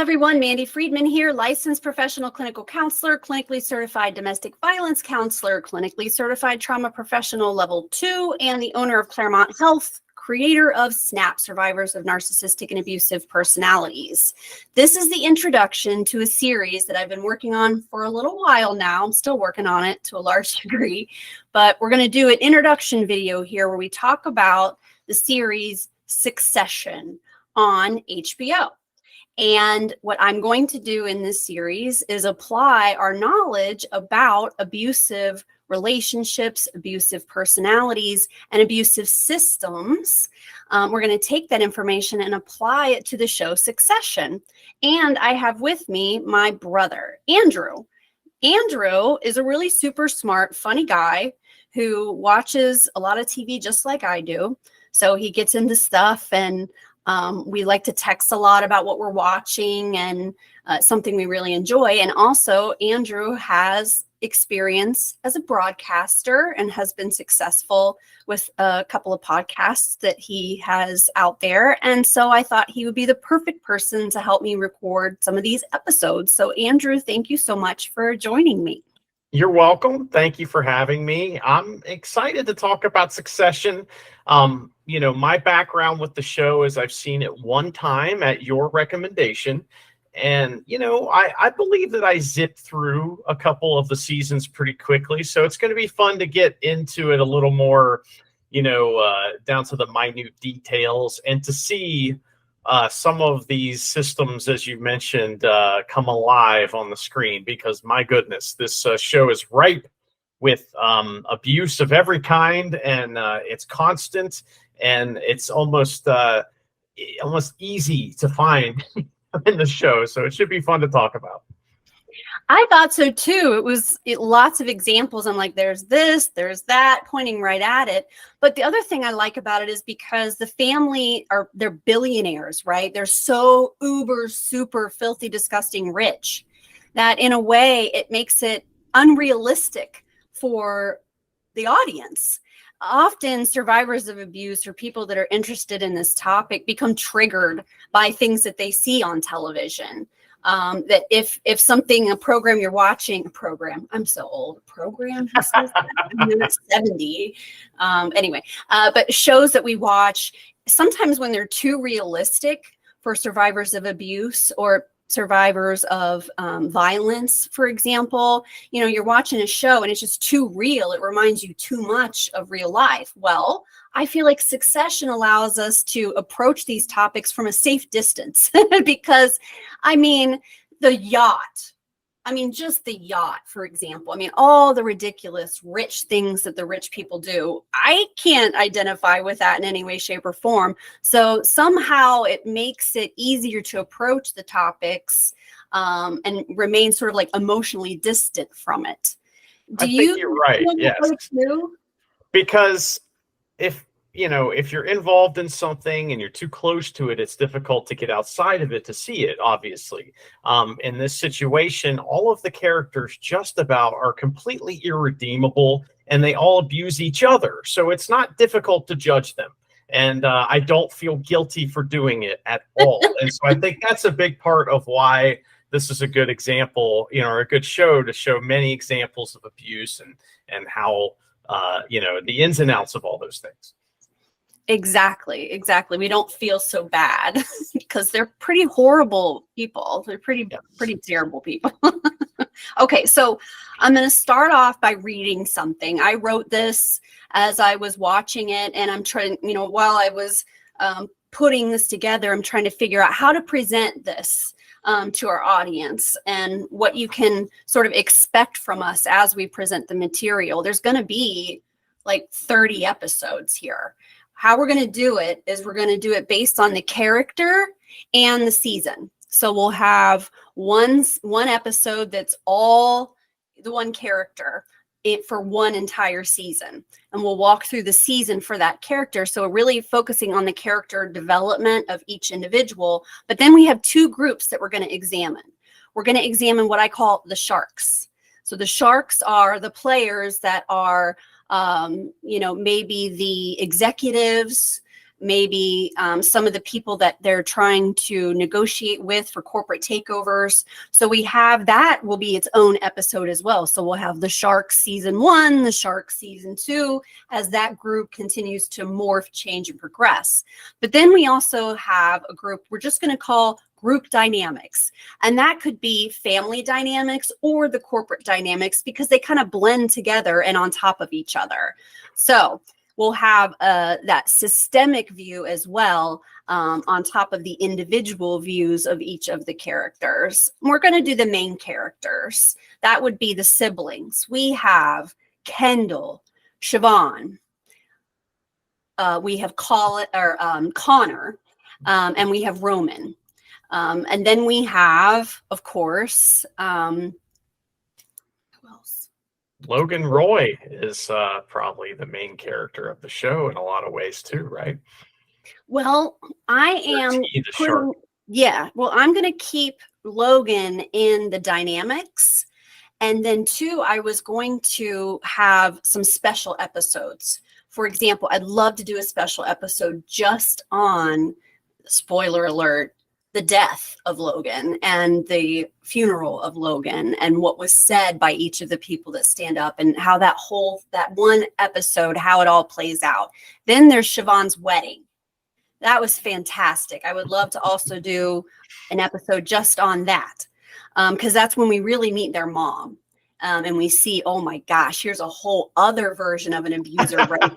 everyone, Mandy Friedman here, licensed professional clinical counselor, clinically certified domestic violence counselor, clinically certified trauma professional level 2, and the owner of Claremont Health, creator of SNAP, Survivors of Narcissistic and Abusive Personalities. This is the introduction to a series that I've been working on for a little while now. I'm still working on it to a large degree, but we're going to do an introduction video here where we talk about the series Succession on HBO. And what I'm going to do in this series is apply our knowledge about abusive relationships, abusive personalities, and abusive systems. We're going to take that information and apply it to the show Succession. And I have with me my brother, Andrew. Andrew is a really super smart, funny guy who watches a lot of TV just like I do. So he gets into stuff, and we like to text a lot about what we're watching, and something we really enjoy. And also, Andrew has experience as a broadcaster and has been successful with a couple of podcasts that he has out there. And so I thought he would be the perfect person to help me record some of these episodes. So Andrew, thank you so much for joining me. You're welcome. Thank you for having me. I'm excited to talk about Succession. My background with the show is I've seen it one time at your recommendation. And, I believe that I zipped through a couple of the seasons pretty quickly. So it's going to be fun to get into it a little more, down to the minute details, and to see some of these systems, as you mentioned, come alive on the screen, because my goodness, this show is ripe with abuse of every kind, and it's constant, and it's almost easy to find in the show. So it should be fun to talk about. I thought so too. It was lots of examples. I'm like, there's this, there's that, pointing right at it. But the other thing I like about it is because the family they're billionaires, right? They're so uber, super filthy, disgusting rich that in a way it makes it unrealistic for the audience. Often survivors of abuse or people that are interested in this topic become triggered by things that they see on television. That if something, a program you're watching, I'm so old, program, who says that? I'm not 70. But shows that we watch, sometimes when they're too realistic for survivors of abuse or survivors of violence, for example, you're watching a show and it's just too real. It reminds you too much of real life. Well, I feel like Succession allows us to approach these topics from a safe distance because, the yacht, just the yacht, for example, all the ridiculous rich things that the rich people do, I can't identify with that in any way, shape, or form. So somehow it makes it easier to approach the topics and remain sort of like emotionally distant from it. I think you're right. Yes. Because if you're involved in something and you're too close to it, it's difficult to get outside of it to see it, obviously. In this situation, all of the characters just about are completely irredeemable, and they all abuse each other. So it's not difficult to judge them. And I don't feel guilty for doing it at all. And so I think that's a big part of why this is a good example, or a good show to show many examples of abuse and how, the ins and outs of all those things. Exactly. We don't feel so bad because they're pretty horrible people. They're pretty terrible people. Okay, so I'm going to start off by reading something. I wrote this as I was watching it, and I'm trying, while I was putting this together, I'm trying to figure out how to present this to our audience and what you can sort of expect from us as we present the material. There's going to be like 30 episodes here. How we're going to do it is we're going to do it based on the character and the season. So we'll have one episode that's all the one character for one entire season. And we'll walk through the season for that character. So really focusing on the character development of each individual. But then we have two groups that we're going to examine. We're going to examine what I call the sharks. So the sharks are the players that are maybe the executives maybe some of the people that they're trying to negotiate with for corporate takeovers. So we have that will be its own episode as well. So we'll have the Sharks season 1, the Sharks season 2, as that group continues to morph, change, and progress. But then we also have a group we're just going to call group dynamics. And that could be family dynamics or the corporate dynamics, because they kind of blend together and on top of each other. So we'll have that systemic view as well, on top of the individual views of each of the characters. We're going to do the main characters. That would be the siblings. We have Kendall, Siobhan. We have Connor, and we have Roman. And then we have, of course, who else? Logan Roy is probably the main character of the show in a lot of ways too, right? Well, I am shark. Yeah, well, I'm going to keep Logan in the dynamics. And then two, I was going to have some special episodes. For example, I'd love to do a special episode just on, spoiler alert, the death of Logan and the funeral of Logan and what was said by each of the people that stand up and how that one episode, how it all plays out. Then there's Siobhan's wedding. That was fantastic. I would love to also do an episode just on that, because that's when we really meet their mom. And we see, oh my gosh, here's a whole other version of an abuser, right?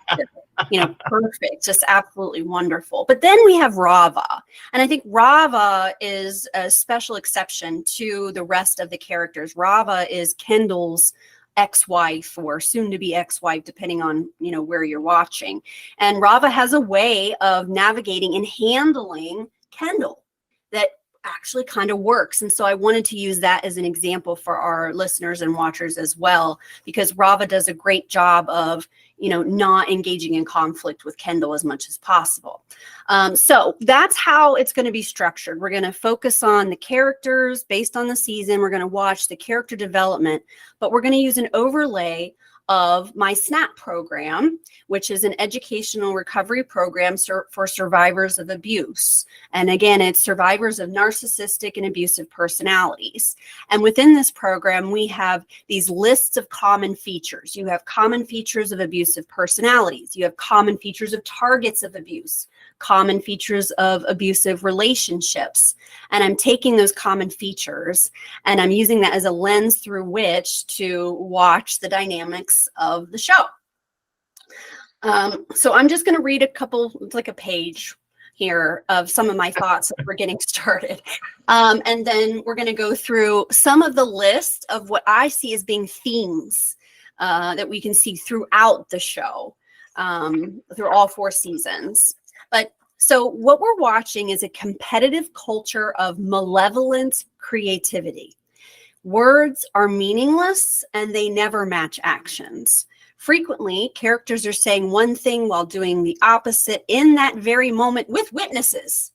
Perfect, just absolutely wonderful. But then we have Rava. And I think Rava is a special exception to the rest of the characters. Rava is Kendall's ex-wife or soon to be ex-wife, depending on, where you're watching. And Rava has a way of navigating and handling Kendall that actually kind of works. And so I wanted to use that as an example for our listeners and watchers as well, because Rava does a great job of, not engaging in conflict with Kendall as much as possible. So that's how it's going to be structured. We're going to focus on the characters based on the season. We're going to watch the character development, but we're going to use an overlay of my SNAP program, which is an educational recovery program for survivors of abuse. And again, it's survivors of narcissistic and abusive personalities. And within this program, we have these lists of common features. You have common features of abusive personalities. You have common features of targets of abuse, common features of abusive relationships. And I'm taking those common features and I'm using that as a lens through which to watch the dynamics of the show. So I'm just going to read it's like a page here of some of my thoughts as we're getting started. And then we're going to go through some of the list of what I see as being themes that we can see throughout the show, through all 4 seasons. But so what we're watching is a competitive culture of malevolent creativity. Words are meaningless and they never match actions. Frequently, characters are saying one thing while doing the opposite in that very moment with witnesses.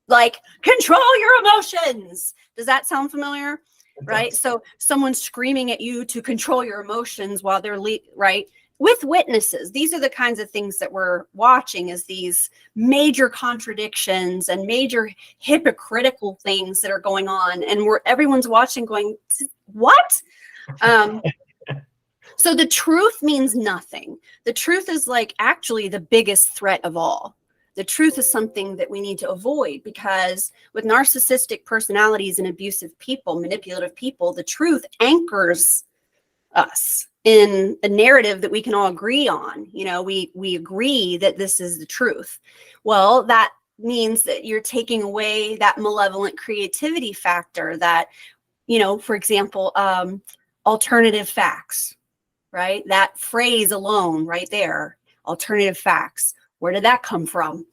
Like, control your emotions. Does that sound familiar? Right? So someone's screaming at you to control your emotions while they're right? With witnesses. These are the kinds of things that we're watching, as these major contradictions and major hypocritical things that are going on. And everyone's watching going, what? So the truth means nothing. The truth is actually the biggest threat of all. The truth is something that we need to avoid, because with narcissistic personalities and abusive people, manipulative people, the truth anchors us in a narrative that we can all agree on. We agree that this is the truth. Well, that means that you're taking away that malevolent creativity factor that, for example, alternative facts, right? That phrase alone right there, alternative facts. Where did that come from?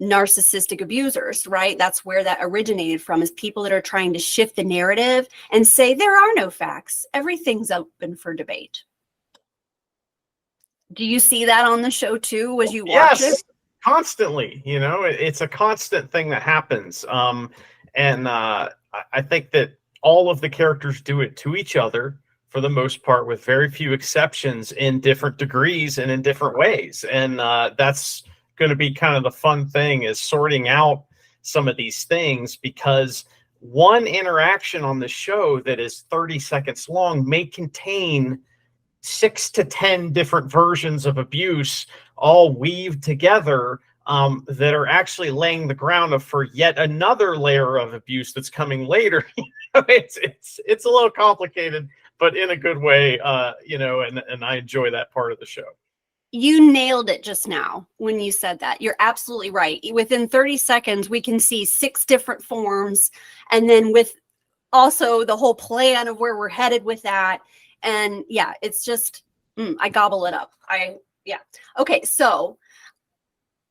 Narcissistic abusers, right? That's where that originated from, is people that are trying to shift the narrative and say there are no facts. Everything's open for debate. Do you see that on the show too as you watch it? Constantly. It's a constant thing that happens. And I think that all of the characters do it to each other for the most part, with very few exceptions, in different degrees and in different ways. And that's going to be kind of the fun thing, is sorting out some of these things, because one interaction on the show that is 30 seconds long may contain 6 to 10 different versions of abuse, all weaved together, that are actually laying the ground for yet another layer of abuse that's coming later. It's a little complicated, but in a good way, and I enjoy that part of the show. You nailed it just now when you said that. You're absolutely right. Within 30 seconds, we can see 6 different forms, and then with also the whole plan of where we're headed with that. And yeah, it's just, I gobble it up. Okay, so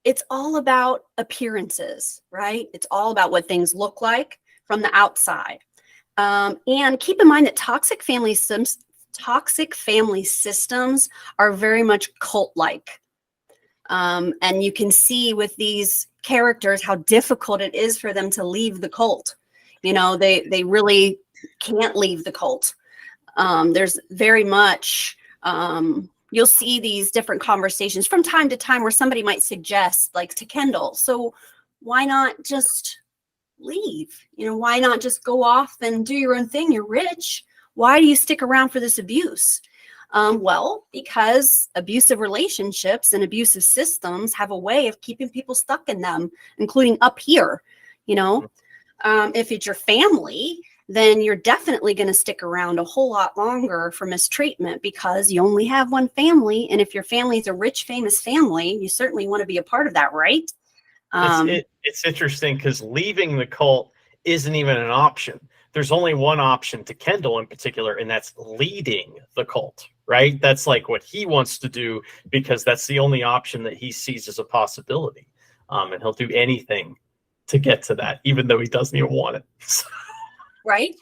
it's all about appearances, right? It's all about what things look like from the outside. And keep in mind that toxic family systems are very much cult-like. And you can see with these characters how difficult it is for them to leave the cult. They really can't leave the cult. There's very much, you'll see these different conversations from time to time where somebody might suggest, like to Kendall, so why not just leave? Why not just go off and do your own thing? You're rich. Why do you stick around for this abuse? Well, because abusive relationships and abusive systems have a way of keeping people stuck in them, including up here. If it's your family, then you're definitely going to stick around a whole lot longer for mistreatment, because you only have one family. And if your family is a rich, famous family, you certainly want to be a part of that, right? It's interesting, because leaving the cult isn't even an option. There's only one option to Kendall in particular, and that's leading the cult, right? That's like what he wants to do, because that's the only option that he sees as a possibility. And he'll do anything to get to that, even though he doesn't even want it. Right.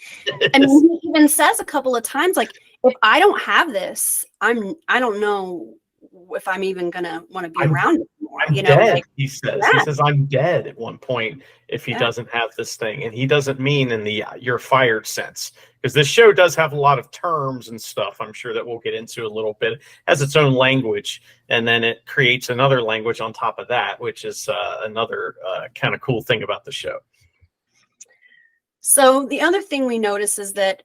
And he even says a couple of times, like, if I don't have this, I don't know if I'm even gonna want to be around anymore. I'm dead, he says. Yeah. He says, I'm dead at one point if he doesn't have this thing. And he doesn't mean in the you're fired sense, because this show does have a lot of terms and stuff, I'm sure, that we'll get into a little bit. It has its own language, and then it creates another language on top of that, which is another kind of cool thing about the show. So the other thing we notice is that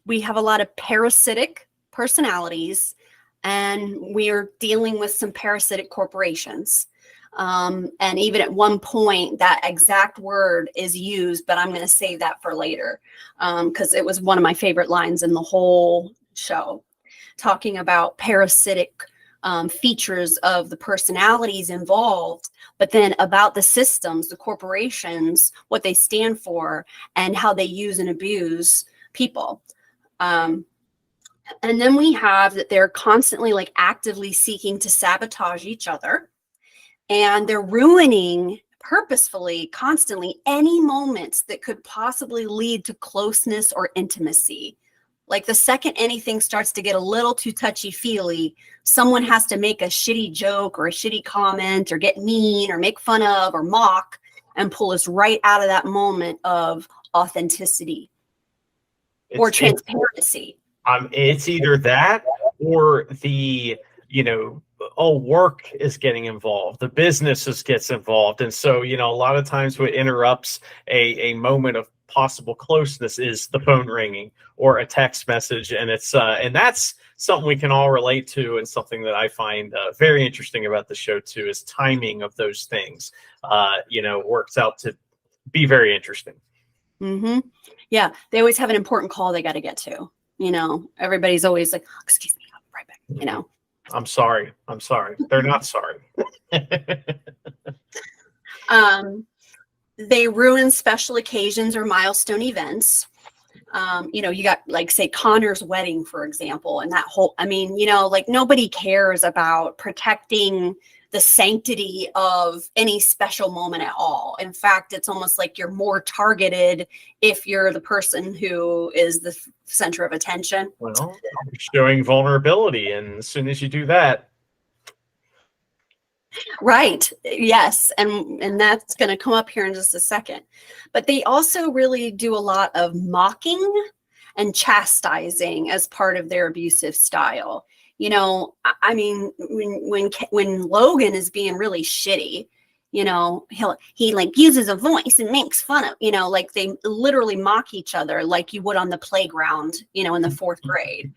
we have a lot of parasitic personalities, and we're dealing with some parasitic corporations. And even at one point, that exact word is used, but I'm going to save that for later, because it was one of my favorite lines in the whole show, talking about parasitic features of the personalities involved, but then about the systems, the corporations, what they stand for, and how they use and abuse people. And then we have that they're constantly, like, actively seeking to sabotage each other, and they're ruining purposefully, constantly, any moments that could possibly lead to closeness or intimacy. Like, the second anything starts to get a little too touchy-feely, someone has to make a shitty joke or a shitty comment or get mean or make fun of or mock and pull us right out of that moment of authenticity or transparency. It's either that or the, work is getting involved. The business gets involved. And so, a lot of times what interrupts a moment of possible closeness is the phone ringing or a text message. And and that's something we can all relate to, and something that I find very interesting about the show too, is timing of those things, works out to be very interesting. Mm-hmm. Yeah. They always have an important call they got to get to. Everybody's always like, oh, excuse me, I'll be right back, I'm sorry. They're not sorry. They ruin special occasions or milestone events. You got, like, say, Connor's wedding, for example, and that whole, nobody cares about protecting the sanctity of any special moment at all. In fact, it's almost like you're more targeted if you're the person who is the center of attention. Well, showing vulnerability, and as soon as you do that. Right. Yes. And that's going to come up here in just a second. But they also really do a lot of mocking and chastising as part of their abusive style. You know, I mean, when Logan is being really shitty, you know, he like uses a voice and makes fun of, you know, like they literally mock each other like you would on the playground, you know, in the 4th grade.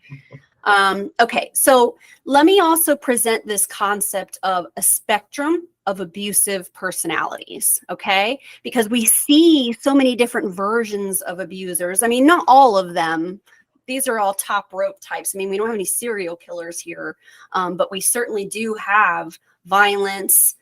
Okay, so let me also present this concept of a spectrum of abusive personalities, okay? Because we see so many different versions of abusers. I mean, not all of them. These are all top rope types. I mean, we don't have any serial killers here, but we certainly do have violence.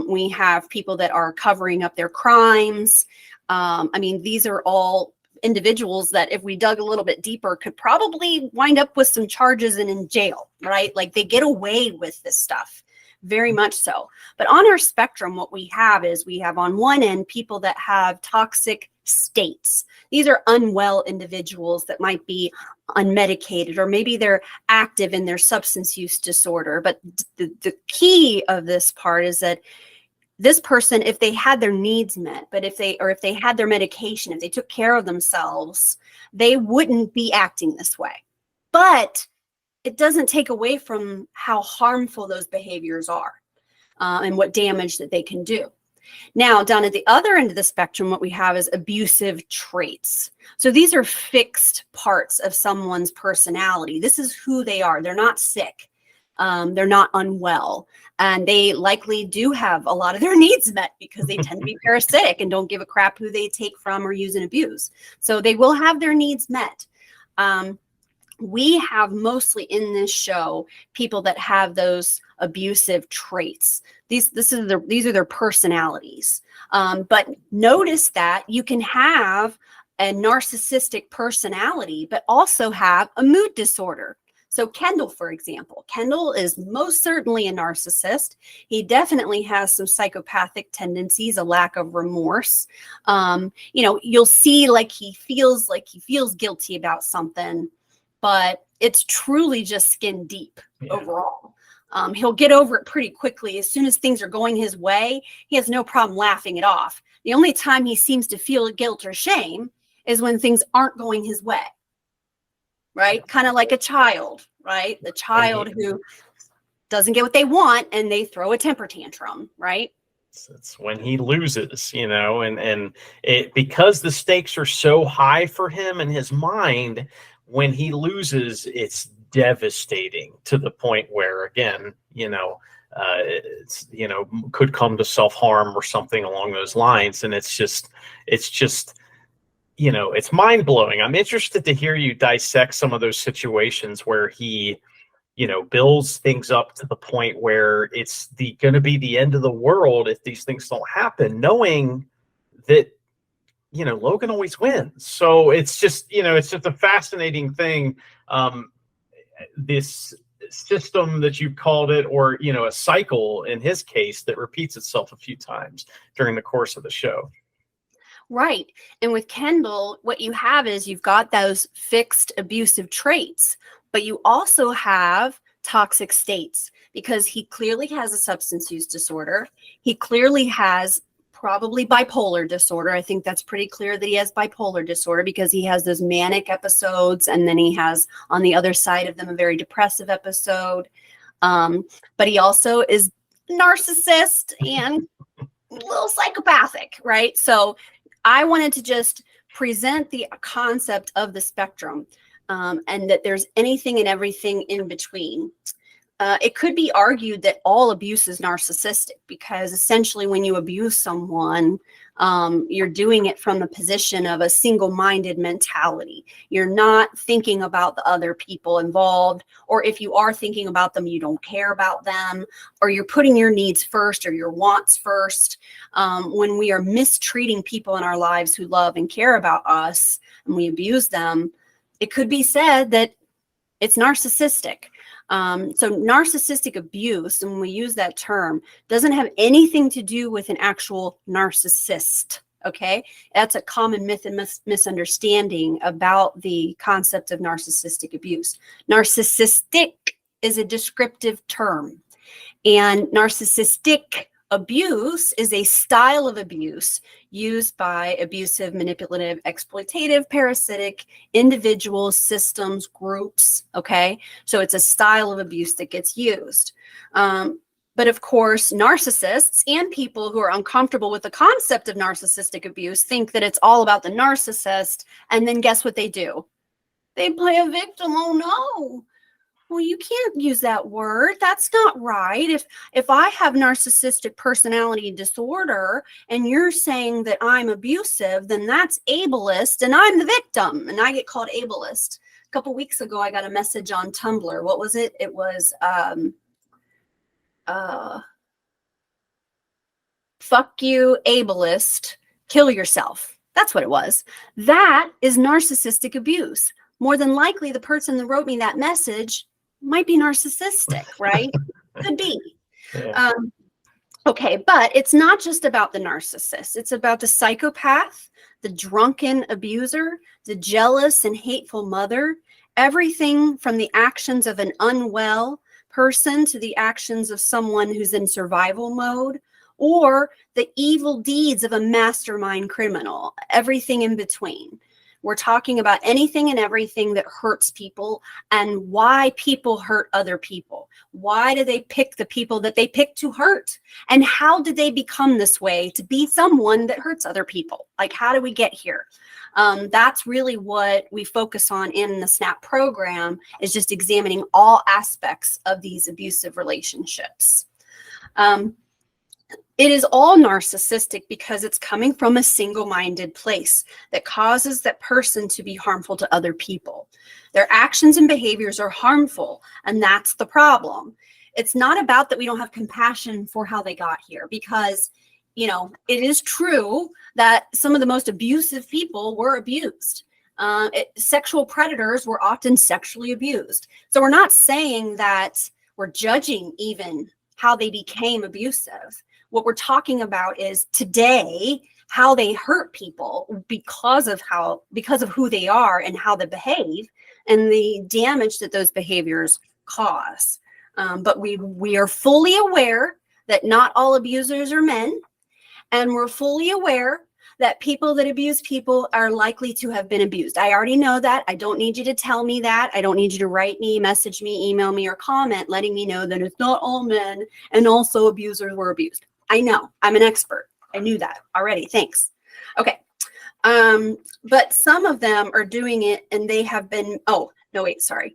We have people that are covering up their crimes. I mean, these are all individuals that if we dug a little bit deeper could probably wind up with some charges and in jail, right? Like they get away with this stuff, very much so. But on our spectrum, what we have is we have on one end people that have toxic states. These are unwell individuals that might be unmedicated, or maybe they're active in their substance use disorder. But the key of this part is that this person, if they had their needs met, but if they had their medication, if they took care of themselves, they wouldn't be acting this way. But it doesn't take away from how harmful those behaviors are, and what damage that they can do. Now, down at the other end of the spectrum, what we have is abusive traits. So these are fixed parts of someone's personality. This is who they are. They're not sick. They're not unwell, and they likely do have a lot of their needs met because they tend to be parasitic and don't give a crap who they take from or use and abuse. So they will have their needs met. We have mostly in this show people that have those abusive traits. These are their personalities. But notice that you can have a narcissistic personality, but also have a mood disorder. So Kendall, for example, Kendall is most certainly a narcissist. He definitely has some psychopathic tendencies, a lack of remorse. You know, you'll see like he feels guilty about something, but it's truly just skin deep overall. He'll get over it pretty quickly. As soon as things are going his way, he has no problem laughing it off. The only time he seems to feel guilt or shame is when things aren't going his way. Right? Kind of like a child, right? The child who doesn't get what they want and they throw a temper tantrum, right? It's when he loses, you know, and it, because the stakes are so high for him in his mind, when he loses, it's devastating to the point where, again, you know, it's, you know, could come to self-harm or something along those lines. And it's just, you know, it's mind-blowing. I'm interested to hear you dissect some of those situations where he, you know, builds things up to the point where it's going to be the end of the world if these things don't happen, knowing that, you know, Logan always wins. So it's just, you know, it's just a fascinating thing. This system that you've called it, or, you know, a cycle in his case that repeats itself a few times during the course of the show. Right. And with Kendall, what you have is you've got those fixed abusive traits, but you also have toxic states because he clearly has a substance use disorder. He clearly has probably bipolar disorder. I think that's pretty clear that he has bipolar disorder because he has those manic episodes, and then he has on the other side of them a very depressive episode. But he also is narcissist and a little psychopathic, right? So I wanted to just present the concept of the spectrum, and that there's anything and everything in between. It could be argued that all abuse is narcissistic because essentially when you abuse someone, you're doing it from the position of a single-minded mentality. You're not thinking about the other people involved, or if you are thinking about them, you don't care about them, or you're putting your needs first or your wants first. When we are mistreating people in our lives who love and care about us and we abuse them, it could be said that it's narcissistic. So narcissistic abuse, and when we use that term, doesn't have anything to do with an actual narcissist, okay? That's a common myth and misunderstanding about the concept of narcissistic abuse. Narcissistic is a descriptive term, and narcissistic abuse is a style of abuse used by abusive, manipulative, exploitative, parasitic individuals, systems, groups. Okay. So it's a style of abuse that gets used. But of course, narcissists and people who are uncomfortable with the concept of narcissistic abuse think that it's all about the narcissist. And then guess what they do? They play a victim. Oh no. Well, you can't use that word. That's not right. If I have narcissistic personality disorder and you're saying that I'm abusive, then that's ableist and I'm the victim and I get called ableist. A couple weeks ago, I got a message on Tumblr. What was it? It was fuck you, ableist, kill yourself. That's what it was. That is narcissistic abuse. More than likely, the person that wrote me that message might be narcissistic, right? Could be. Yeah. Okay, but it's not just about the narcissist. It's about the psychopath, the drunken abuser, the jealous and hateful mother, everything from the actions of an unwell person to the actions of someone who's in survival mode, or the evil deeds of a mastermind criminal, everything in between. We're talking about anything and everything that hurts people and why people hurt other people. Why do they pick the people that they pick to hurt? And how did they become this way to be someone that hurts other people? Like, how do we get here? That's really what we focus on in the SNAP program, is just examining all aspects of these abusive relationships. It is all narcissistic because it's coming from a single-minded place that causes that person to be harmful to other people. Their actions and behaviors are harmful, and that's the problem. It's not about that we don't have compassion for how they got here, because, you know, it is true that some of the most abusive people were abused. Sexual predators were often sexually abused. So we're not saying that we're judging even how they became abusive. What we're talking about is today, how they hurt people because of who they are and how they behave and the damage that those behaviors cause. But we are fully aware that not all abusers are men, and we're fully aware that people that abuse people are likely to have been abused. I already know that. I don't need you to tell me that. I don't need you to write me, message me, email me, or comment letting me know that it's not all men and also abusers were abused. I know. I'm an expert. I knew that already. Thanks. Okay. But some of them are doing it and they have been, oh, no, wait, sorry.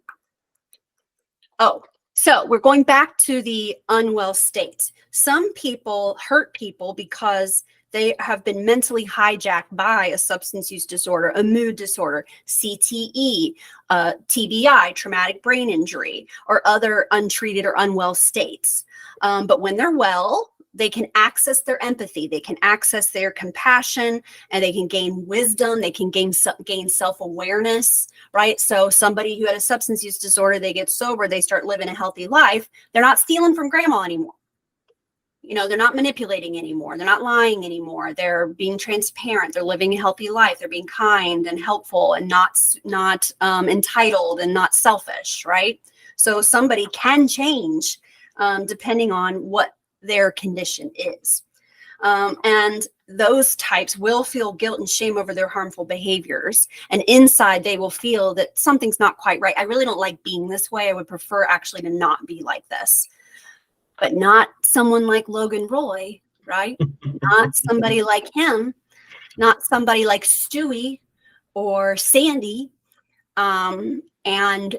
Oh, so we're going back to the unwell state. Some people hurt people because they have been mentally hijacked by a substance use disorder, a mood disorder, CTE, TBI, traumatic brain injury, or other untreated or unwell states. But when they're well, they can access their empathy, they can access their compassion, and they can gain wisdom, they can gain self-awareness, right? So somebody who had a substance use disorder, they get sober, they start living a healthy life. They're not stealing from grandma anymore. You know, they're not manipulating anymore. They're not lying anymore. They're being transparent. They're living a healthy life. They're being kind and helpful and not entitled and not selfish, right? So somebody can change depending on what their condition is. And those types will feel guilt and shame over their harmful behaviors. And inside they will feel that something's not quite right. I really don't like being this way. I would prefer actually to not be like this. But not someone like Logan Roy, right? Not somebody like him, not somebody like Stewie or Sandy. And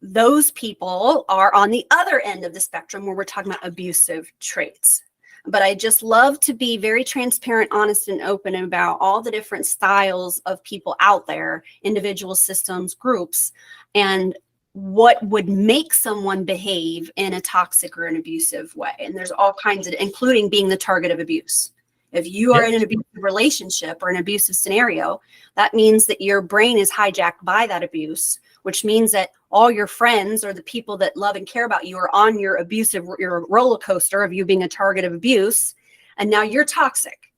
those people are on the other end of the spectrum where we're talking about abusive traits. But I just love to be very transparent, honest, and open about all the different styles of people out there, individual systems, groups, and what would make someone behave in a toxic or an abusive way. And there's all kinds of, including being the target of abuse. If you are in an abusive relationship or an abusive scenario, that means that your brain is hijacked by that abuse, which means that all your friends or the people that love and care about you are on your roller coaster of you being a target of abuse. And now you're toxic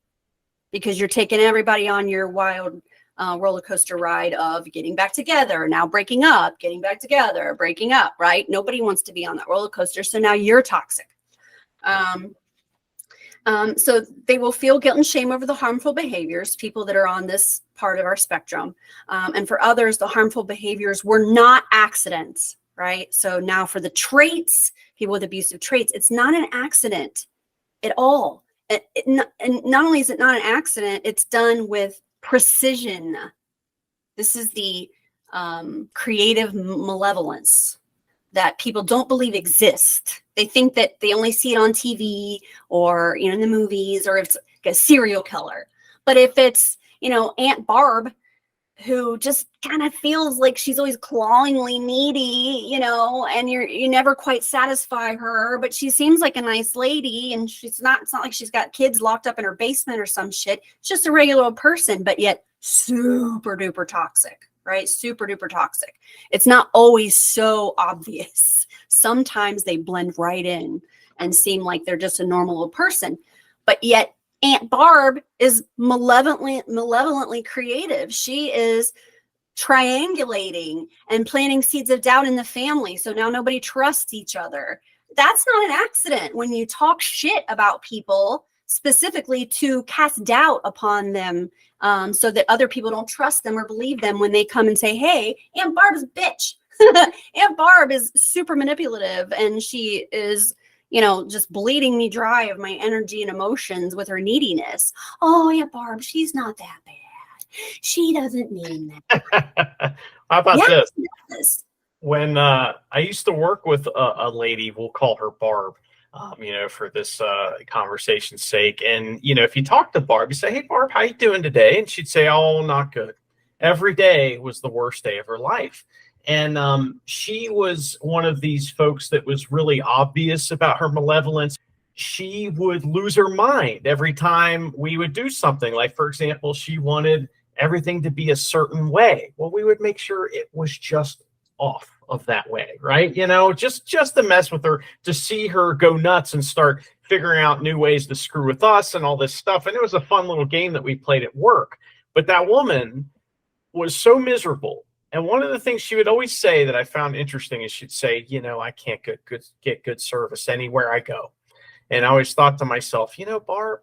because you're taking everybody on your wild roller coaster ride of getting back together, now breaking up, getting back together, breaking up, right? Nobody wants to be on that roller coaster. So now you're toxic. So they will feel guilt and shame over the harmful behaviors, people that are on this part of our spectrum. And for others, the harmful behaviors were not accidents, right? So now for the traits, people with abusive traits, it's not an accident at all. And not only is it not an accident, it's done with precision. This is the creative malevolence that people don't believe exist. They think that they only see it on TV or, in the movies, or if it's like a serial killer. But if it's, Aunt Barb, who just kind of feels like she's always clawingly needy, and you never quite satisfy her, but she seems like a nice lady, and it's not like she's got kids locked up in her basement or some shit. It's just a regular old person, but yet super duper toxic. Right? Super duper toxic. It's not always so obvious. Sometimes they blend right in and seem like they're just a normal old person. But yet Aunt Barb is malevolently creative. She is triangulating and planting seeds of doubt in the family. So now nobody trusts each other. That's not an accident when you talk shit about people specifically to cast doubt upon them, so that other people don't trust them or believe them when they come and say, hey, Aunt Barb's a bitch. Aunt Barb is super manipulative, and she is, just bleeding me dry of my energy and emotions with her neediness. Oh, Aunt Barb, she's not that bad. She doesn't mean that. How about Yes, this? When I used to work with a lady, we'll call her Barb, for this conversation's sake. And, if you talk to Barb, you say, hey, Barb, how you doing today? And she'd say, oh, not good. Every day was the worst day of her life. And she was one of these folks that was really obvious about her malevolence. She would lose her mind every time we would do something. Like, for example, she wanted everything to be a certain way. Well, we would make sure it was just off of that way, right? Just to mess with her, to see her go nuts and start figuring out new ways to screw with us and all this stuff. And it was a fun little game that we played at work. But that woman was so miserable. And one of the things she would always say that I found interesting is she'd say, I can't get good service anywhere I go. And I always thought to myself, Barb,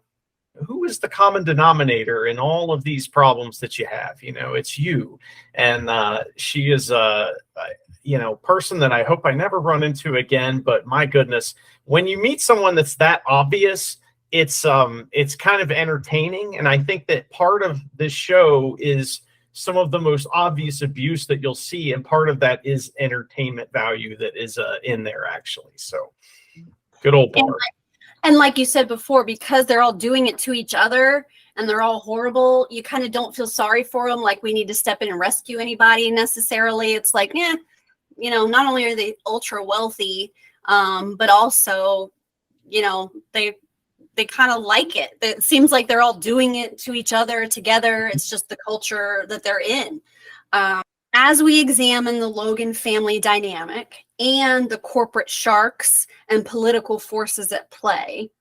who is the common denominator in all of these problems that you have? It's you. And she is person that I hope I never run into again. But my goodness, when you meet someone that's that obvious, it's kind of entertaining. And I think that part of this show is some of the most obvious abuse that you'll see, and part of that is entertainment value that is in there, actually. So good old Barb. And like you said before, because they're all doing it to each other and they're all horrible, you kind of don't feel sorry for them, like we need to step in and rescue anybody necessarily. It's like, not only are they ultra wealthy, but also, they kind of like it. It seems like they're all doing it to each other together. It's just the culture that they're in. As we examine the Logan family dynamic and the corporate sharks and political forces at play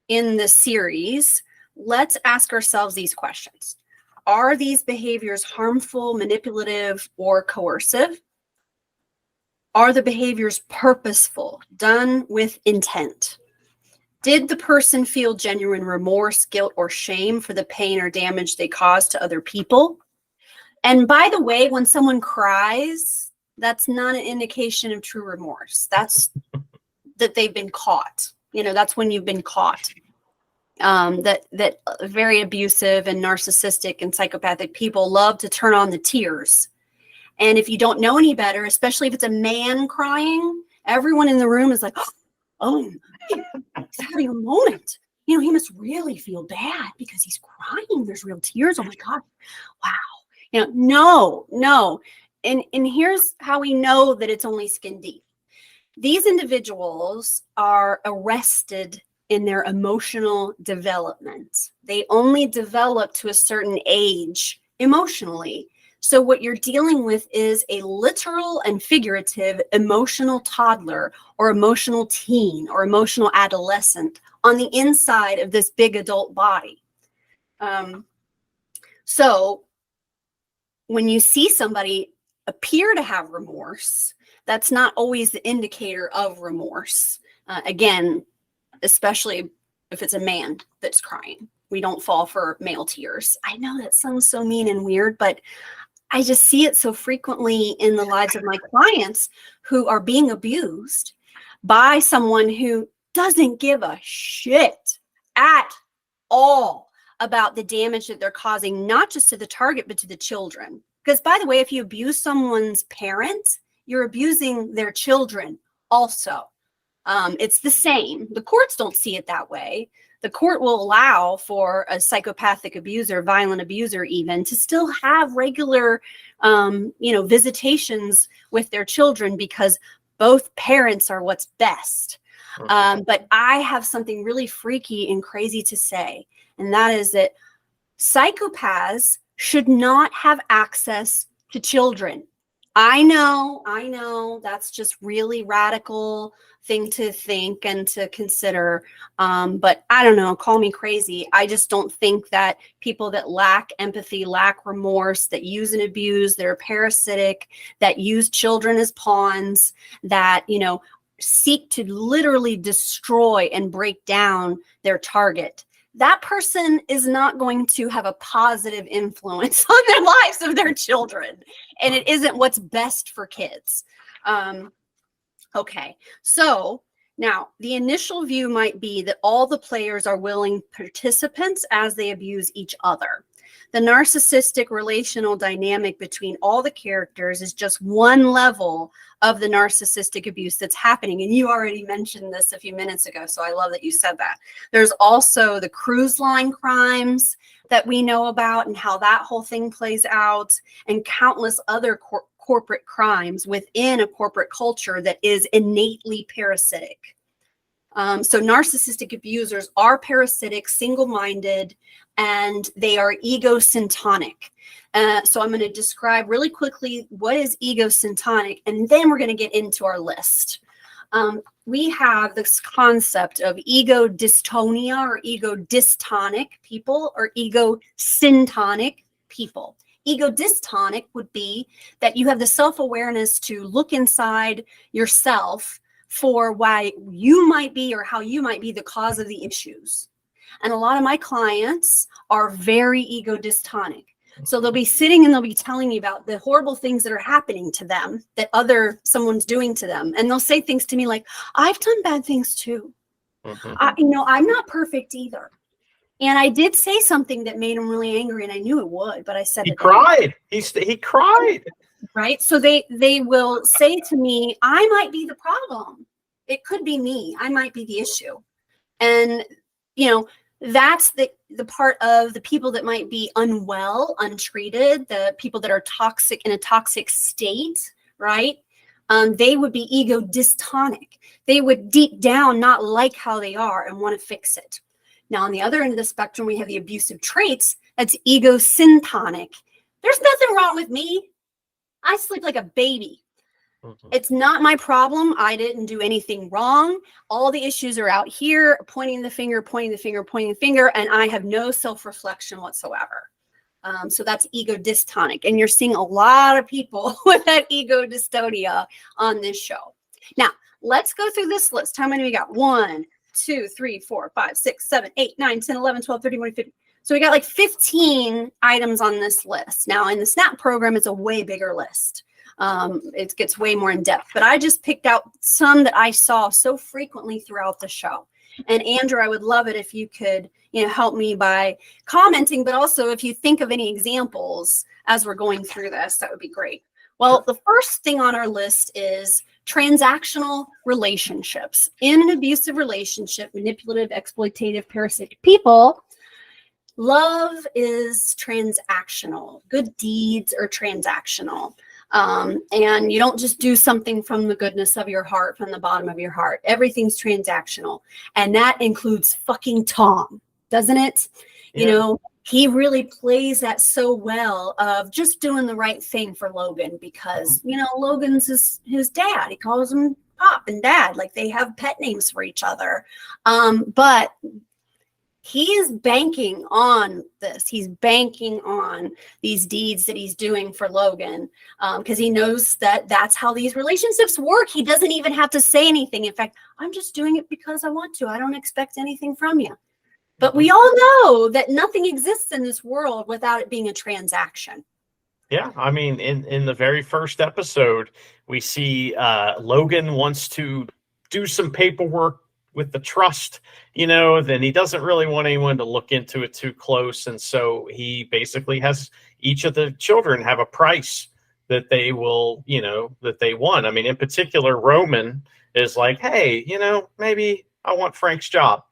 in this series, let's ask ourselves these questions. Are these behaviors harmful, manipulative, or coercive? Are the behaviors purposeful, done with intent? Did the person feel genuine remorse, guilt, or shame for the pain or damage they caused to other people? And by the way, when someone cries, that's not an indication of true remorse. That's that they've been caught. That's when you've been caught. That very abusive and narcissistic and psychopathic people love to turn on the tears. And if you don't know any better, especially if it's a man crying, everyone in the room is like, oh, he's having a moment. He must really feel bad because he's crying. There's real tears. Oh my God. Wow. No. And here's how we know that it's only skin deep. These individuals are arrested in their emotional development. They only develop to a certain age emotionally. So what you're dealing with is a literal and figurative emotional toddler or emotional teen or emotional adolescent on the inside of this big adult body. So when you see somebody appear to have remorse, that's not always the indicator of remorse. Again, especially if it's a man that's crying. We don't fall for male tears. I know that sounds so mean and weird, but I just see it so frequently in the lives of my clients who are being abused by someone who doesn't give a shit at all about the damage that they're causing, not just to the target, but to the children. Because by the way, if you abuse someone's parent, you're abusing their children also. It's the same. The courts don't see it that way. The court will allow for a psychopathic abuser, violent abuser even, to still have regular, visitations with their children because both parents are what's best. But I have something really freaky and crazy to say, and that is that psychopaths should not have access to children. I know that's just really radical thing to think and to consider. But I don't know, call me crazy. I just don't think that people that lack empathy, lack remorse, that use and abuse, that are parasitic, that use children as pawns, that, seek to literally destroy and break down their target, that person is not going to have a positive influence on their lives of their children. And it isn't what's best for kids. Okay, so now the initial view might be that all the players are willing participants as they abuse each other. The narcissistic relational dynamic between all the characters is just one level of the narcissistic abuse that's happening. And you already mentioned this a few minutes ago, so I love that you said that. There's also the cruise line crimes that we know about and how that whole thing plays out, and countless other corporate crimes within a corporate culture that is innately parasitic. So narcissistic abusers are parasitic, single-minded, and they are egocentric. So I'm going to describe really quickly what is egocentric, and then we're going to get into our list. We have this concept of ego dystonia or ego dystonic people or ego syntonic people. Ego dystonic would be that you have the self-awareness to look inside yourself for why you might be or how you might be the cause of the issues. And a lot of my clients are very ego dystonic. So they'll be sitting and they'll be telling me about the horrible things that are happening to them, that someone's doing to them. And they'll say things to me like, I've done bad things too. I'm not perfect either. And I did say something that made him really angry, and I knew it would, but I said he cried. He cried. Right. So they will say to me, I might be the problem. It could be me. I might be the issue. And, that's the part of the people that might be unwell, untreated, the people that are toxic in a toxic state, right? They would be ego dystonic. They would deep down not like how they are and want to fix it. Now, on the other end of the spectrum, we have the abusive traits. That's ego syntonic. There's nothing wrong with me. I sleep like a baby. It's not my problem. I didn't do anything wrong. All the issues are out here, pointing the finger, and I have no self-reflection whatsoever. So that's ego dystonic. And you're seeing a lot of people with that ego dystonia on this show. Now, let's go through this list. How many we got? 1, 2, 3, 4, 5, 6, 7, 8, 9, 10, 11, 12, 13, 14, 15. So we got like 15 items on this list. Now, in the SNAP program, it's a way bigger list. It gets way more in depth, but I just picked out some that I saw so frequently throughout the show. And Andrew, I would love it if you could, help me by commenting, but also if you think of any examples as we're going through this, that would be great. Well, the first thing on our list is transactional relationships. In an abusive relationship, manipulative, exploitative, parasitic people, love is transactional. Good deeds are transactional. And you don't just do something from the goodness of your heart, from the bottom of your heart. Everything's transactional. And that includes fucking Tom, doesn't it? Yeah. He really plays that so well of just doing the right thing for Logan because, Logan's his dad. He calls him Pop and Dad. Like they have pet names for each other. But he is banking on this. He's banking on these deeds that he's doing for Logan, because he knows that that's how these relationships work. He doesn't even have to say anything. In fact, I'm just doing it because I want to. I don't expect anything from you. But we all know that nothing exists in this world without it being a transaction. Yeah, I mean, in the very first episode, we see Logan wants to do some paperwork with the trust, then he doesn't really want anyone to look into it too close. And so he basically has each of the children have a price that they will, that they want. I mean, in particular, Roman is like, hey, maybe I want Frank's job.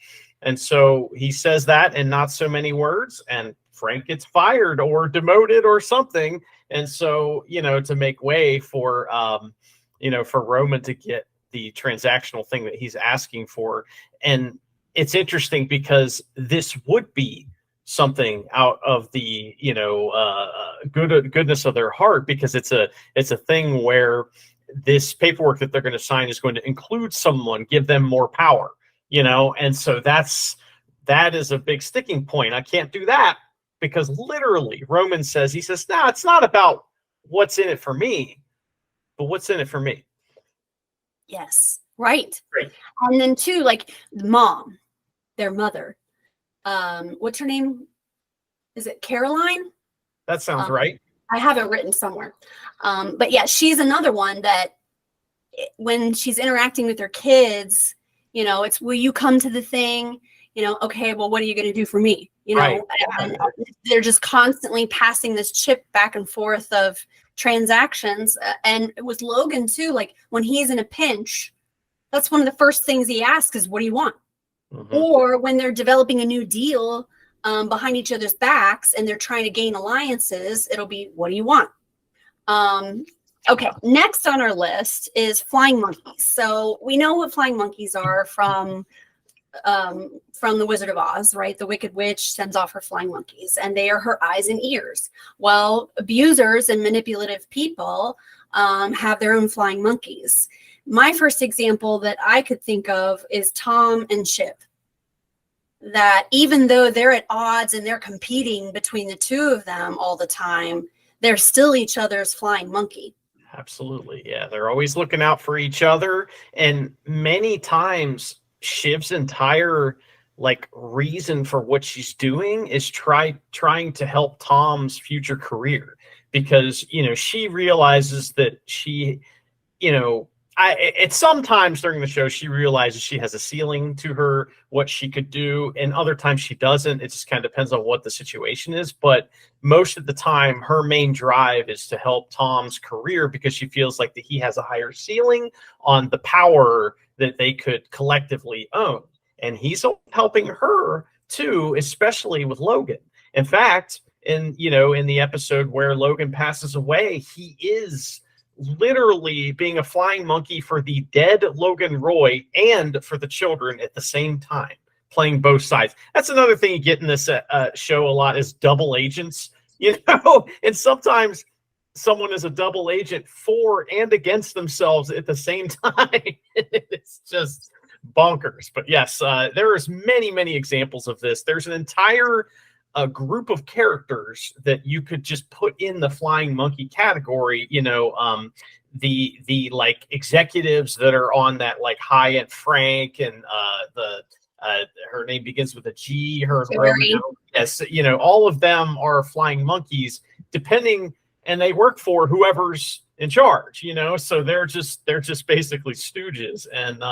And so he says that in not so many words, and Frank gets fired or demoted or something. And so, to make way for, for Roman to get the transactional thing that he's asking for. And it's interesting because this would be something out of the, goodness of their heart, because it's a thing where this paperwork that they're going to sign is going to include someone, give them more power, and so that is a big sticking point. I can't do that because literally Roman says, no, it's not about what's in it for me, but what's in it for me. Yes. Right. Great. And then too, like mom, their mother, what's her name? Is it Caroline? That sounds right. I have it written somewhere. But yeah, she's another one that when she's interacting with her kids, it's, will you come to the thing? Okay, well, what are you going to do for me? Right. And they're just constantly passing this chip back and forth of transactions. And with Logan too, like when he's in a pinch, that's one of the first things he asks is, what do you want? Mm-hmm. Or when they're developing a new deal behind each other's backs and they're trying to gain alliances, it'll be, what do you want? Okay, next on our list is flying monkeys. So we know what flying monkeys are from the Wizard of Oz, right? The Wicked Witch sends off her flying monkeys, and they are her eyes and ears. Well, abusers and manipulative people have their own flying monkeys. My first example that I could think of is Tom and Shiv. That even though they're at odds and they're competing between the two of them all the time, they're still each other's flying monkey. Absolutely. Yeah. They're always looking out for each other. And many times Shiv's entire reason for what she's doing is trying to help Tom's future career, because, she realizes that she, sometimes during the show, she realizes she has a ceiling to her, what she could do, and other times she doesn't. It just kind of depends on what the situation is. But most of the time, her main drive is to help Tom's career because she feels like that he has a higher ceiling on the power that they could collectively own. And he's helping her too, especially with Logan. In fact, in the episode where Logan passes away, he is literally being a flying monkey for the dead Logan Roy and for the children at the same time, playing both sides. That's another thing you get in this show a lot is double agents, and sometimes someone is a double agent for and against themselves at the same time. It's just bonkers. But yes, there's many examples of this. There's an entire a group of characters that you could just put in the flying monkey category, the executives that are on that high-end Frank, and her name begins with a G, yes, all of them are flying monkeys depending, and they work for whoever's in charge, so they're just basically stooges, and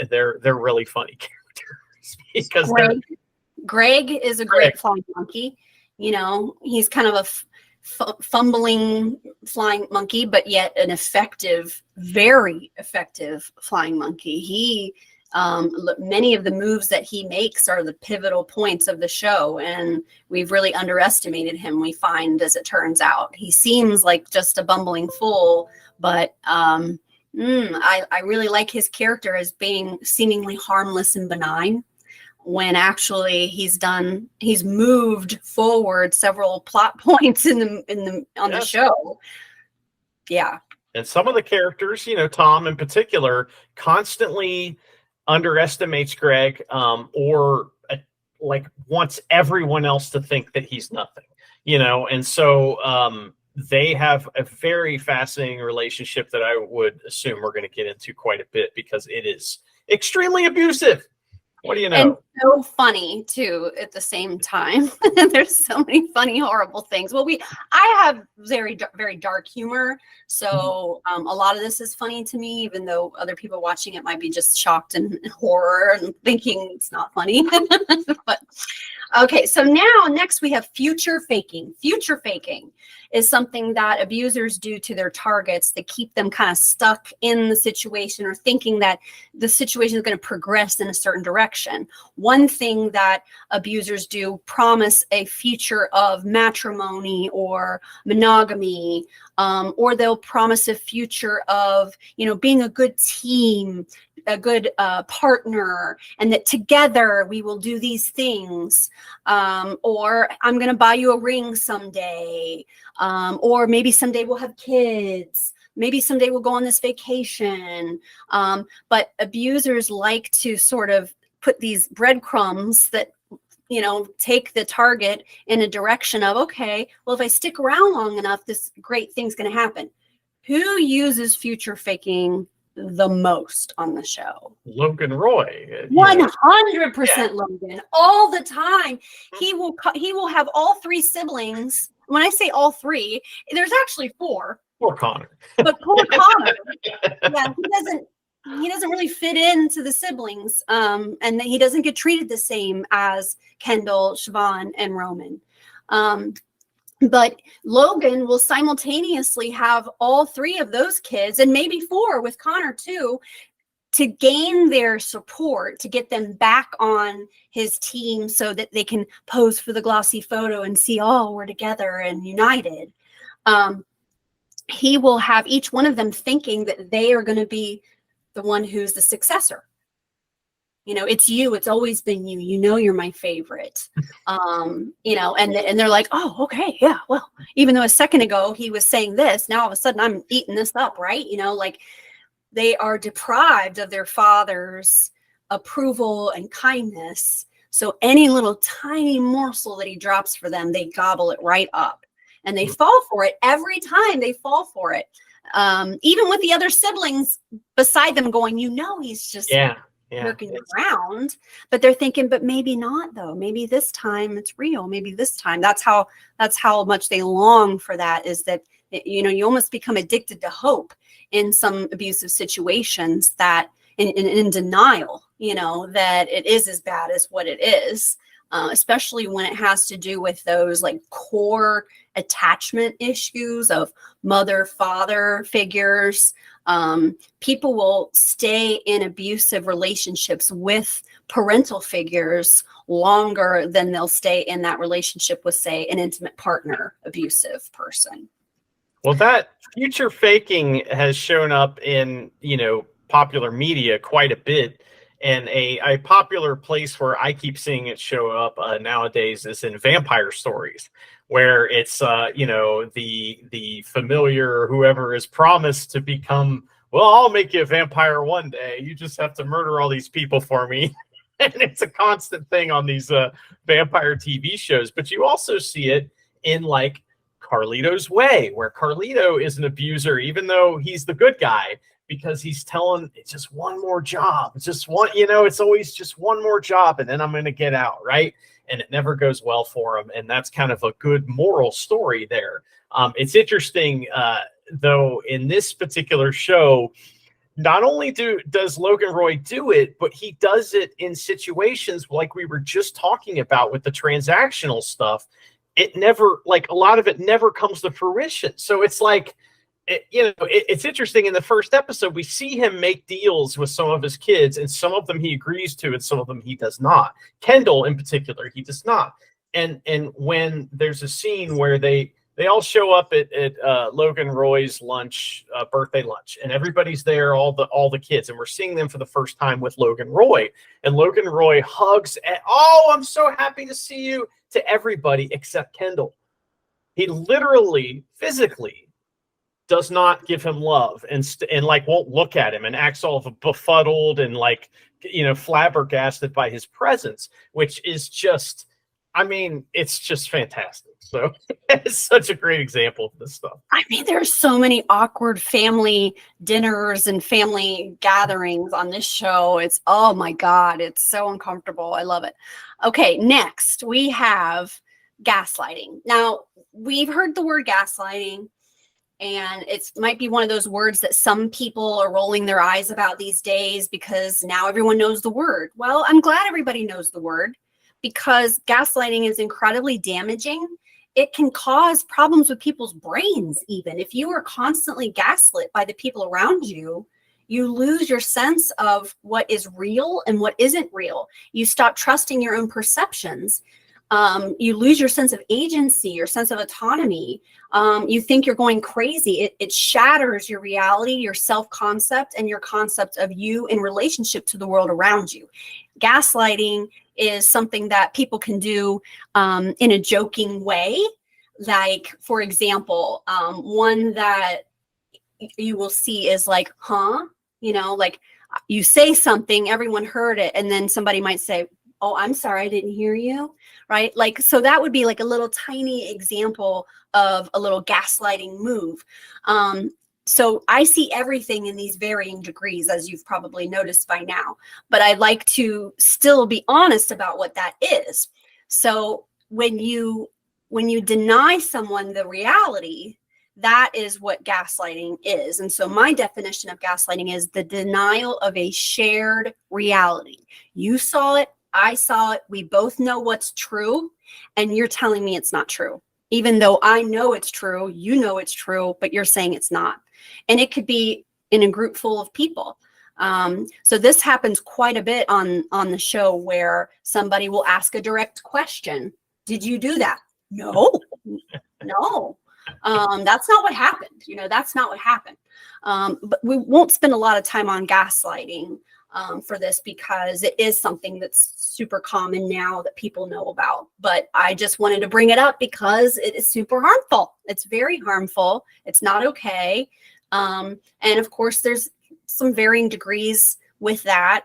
they're really funny characters because Greg is a great flying monkey. He's kind of a fumbling flying monkey, but yet an effective, very effective flying monkey. He, many of the moves that he makes are the pivotal points of the show, and we've really underestimated him, we find, as it turns out. He seems like just a bumbling fool, but I really like his character as being seemingly harmless and benign, when actually he's moved forward several plot points on the show. Yeah. And some of the characters, Tom in particular, constantly underestimates Greg, or like wants everyone else to think that he's nothing, and so they have a very fascinating relationship that I would assume we're going to get into quite a bit because it is extremely abusive. What do you know? And so funny too at the same time. There's so many funny, horrible things. Well, I have very, very dark humor. So a lot of this is funny to me, even though other people watching it might be just shocked and horror and thinking it's not funny. But okay, so next we have future faking. Future faking is something that abusers do to their targets that keep them kind of stuck in the situation or thinking that the situation is going to progress in a certain direction. One thing that abusers do, promise a future of matrimony or monogamy, or they'll promise a future of, being a good team, a good partner, and that together we will do these things, or I'm going to buy you a ring someday, or maybe someday we'll have kids, maybe someday we'll go on this vacation. But abusers like to sort of put these breadcrumbs that take the target in a direction of, okay, well, if I stick around long enough, this great thing's going to happen. Who uses future faking the most on the show? Logan Roy. 100% Logan, all the time. He will have all three siblings. When I say all three, there's actually four. Poor Connor. But poor Connor. Yeah, he doesn't really fit into the siblings, and that he doesn't get treated the same as Kendall, Siobhan, and Roman. But Logan will simultaneously have all three of those kids, and maybe four with Connor too, to gain their support, to get them back on his team so that they can pose for the glossy photo and see, oh, we're together and united. He will have each one of them thinking that they are going to be the one who's the successor. It's you. It's always been you. You're my favorite. And they're like, oh, okay, yeah. Well, even though a second ago he was saying this, now all of a sudden I'm eating this up, right? Like they are deprived of their father's approval and kindness. So any little tiny morsel that he drops for them, they gobble it right up, and they fall for it every time. They fall for it. Even with the other siblings beside them going, he's just working around, but they're thinking, but maybe not though. Maybe this time it's real. Maybe this time. That's how much they long for that, is that, you almost become addicted to hope in some abusive situations, that in denial, that it is as bad as what it is. Especially when it has to do with those like core attachment issues of mother-father figures. People will stay in abusive relationships with parental figures longer than they'll stay in that relationship with, say, an intimate partner abusive person. Well, that future faking has shown up in, popular media quite a bit. And a popular place where I keep seeing it show up nowadays is in vampire stories, where it's, the familiar, whoever is promised to become, well, I'll make you a vampire one day. You just have to murder all these people for me. And it's a constant thing on these vampire TV shows. But you also see it in like Carlito's Way, where Carlito is an abuser, even though he's the good guy, because he's telling it's just one more job. It's just one, it's always just one more job, and then I'm going to get out, right? And it never goes well for him. And that's kind of a good moral story there. It's interesting, though, in this particular show, not only does Logan Roy do it, but he does it in situations like we were just talking about with the transactional stuff. It never, like a lot of it never comes to fruition. So it's like, it's interesting. In the first episode, we see him make deals with some of his kids, and some of them he agrees to, and some of them he does not. Kendall, in particular, he does not. And when there's a scene where they all show up at Logan Roy's birthday lunch, and everybody's there, all the kids, and we're seeing them for the first time with Logan Roy. And Logan Roy hugs, and oh, I'm so happy to see you, to everybody except Kendall. He literally, physically does not give him love and like won't look at him and acts all befuddled and like, flabbergasted by his presence, which is just, I mean, it's just fantastic. So it's such a great example of this stuff. I mean, there's so many awkward family dinners and family gatherings on this show. It's, oh my God, it's so uncomfortable. I love it. Okay, next we have gaslighting. Now, we've heard the word gaslighting, and it might be one of those words that some people are rolling their eyes about these days because now everyone knows the word. Well, I'm glad everybody knows the word, because gaslighting is incredibly damaging. It can cause problems with people's brains. Even if you are constantly gaslit by the people around you, you lose your sense of what is real and what isn't real. You stop trusting your own perceptions. You lose your sense of agency, your sense of autonomy. You think you're going crazy. It shatters your reality, your self-concept, and your concept of you in relationship to the world around you. Gaslighting is something that people can do in a joking way. Like, for example, one that you will see is like, huh? Like you say something, everyone heard it, and then somebody might say, oh, I'm sorry, I didn't hear you, right? Like, so that would be like a little tiny example of a little gaslighting move. So I see everything in these varying degrees, as you've probably noticed by now, but I like to still be honest about what that is. So when you deny someone the reality, that is what gaslighting is. And so my definition of gaslighting is the denial of a shared reality. You saw it, I saw it, we both know what's true, and you're telling me it's not true. Even though I know it's true, you know it's true, but you're saying it's not. And it could be in a group full of people. So this happens quite a bit on the show, where somebody will ask a direct question. Did you do that? No, no. That's not what happened. That's not what happened. But we won't spend a lot of time on gaslighting for this, because it is something that's super common now that people know about. But I just wanted to bring it up because it is super harmful. It's very harmful. It's not okay. And of course, there's some varying degrees with that.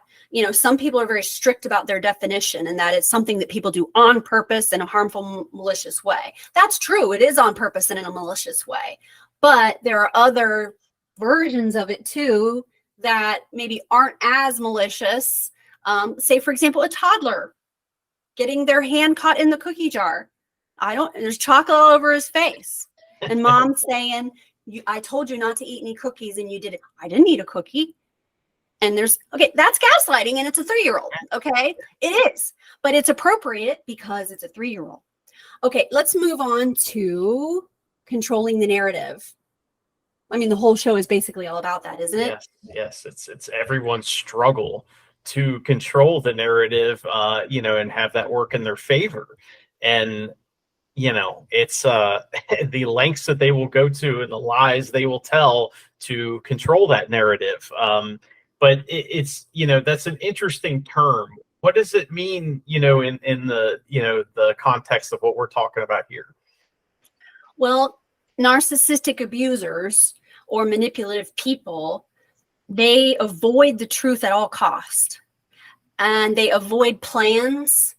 Some people are very strict about their definition, and that it's something that people do on purpose in a harmful, malicious way. That's true. It is on purpose and in a malicious way. But there are other versions of it too that maybe aren't as malicious. Say, for example, a toddler getting their hand caught in the cookie jar. There's chocolate all over his face. And mom saying, I told you not to eat any cookies and you did it. I didn't eat a cookie. And that's gaslighting, and it's a 3-year-old. Okay, it is, but it's appropriate because it's a 3-year-old. Okay, let's move on to controlling the narrative. I mean, the whole show is basically all about that, isn't it? Yes. It's everyone's struggle to control the narrative, and have that work in their favor. And, it's the lengths that they will go to and the lies they will tell to control that narrative. But it's, that's an interesting term. What does it mean, in the, the context of what we're talking about here? Well, narcissistic abusers or manipulative people, they avoid the truth at all costs, and they avoid plans,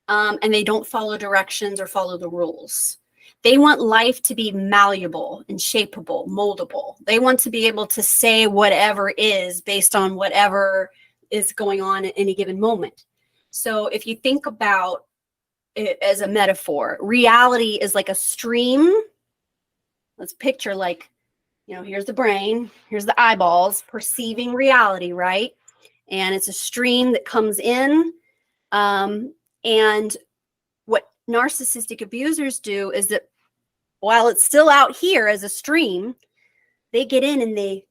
and they don't follow directions or follow the rules. They want life to be malleable and shapeable, moldable. They want to be able to say whatever is based on whatever is going on at any given moment. So if you think about it as a metaphor, reality is like a stream. Let's picture like, here's the brain, here's the eyeballs perceiving reality, right? And it's a stream that comes in. And what narcissistic abusers do is that while it's still out here as a stream, they get in and they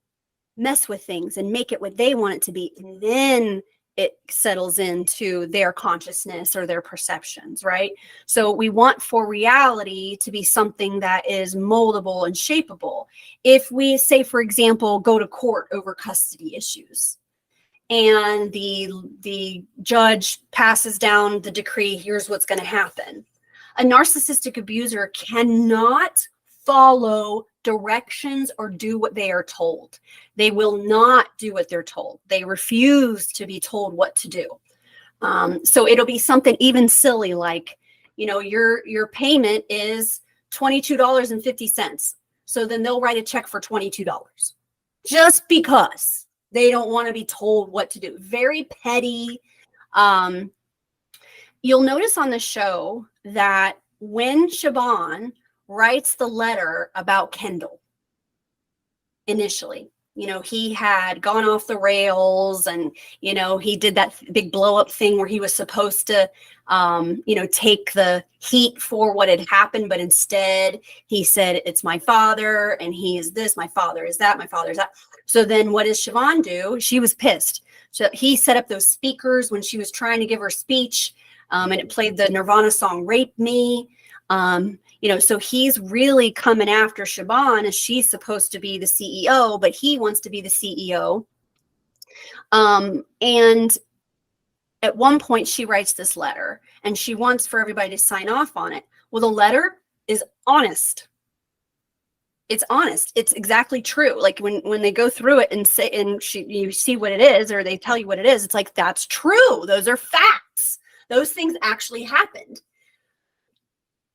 mess with things and make it what they want it to be. And then it settles into their consciousness or their perceptions, right? So we want for reality to be something that is moldable and shapeable. If we say, for example, go to court over custody issues, and the judge passes down the decree, here's what's going to happen. A narcissistic abuser cannot follow directions or do what they are told. They will not do what they're told. They refuse to be told what to do. So it'll be something even silly like, your payment is $22.50. So then they'll write a check for $22 just because they don't want to be told what to do. Very petty. You'll notice on the show that when Siobhan writes the letter about Kendall, initially, he had gone off the rails and, he did that big blow up thing where he was supposed to, take the heat for what had happened. But instead he said, it's my father and he is this, my father is that, my father is that. So then what does Siobhan do? She was pissed. So he set up those speakers when she was trying to give her speech, and it played the Nirvana song, Rape Me. So he's really coming after Siobhan as she's supposed to be the CEO, but he wants to be the CEO. And at one point she writes this letter and she wants for everybody to sign off on it. Well, the letter is honest. It's honest. It's exactly true. Like when they go through it and say, you see what it is, or they tell you what it is, it's like, that's true. Those are facts. Those things actually happened.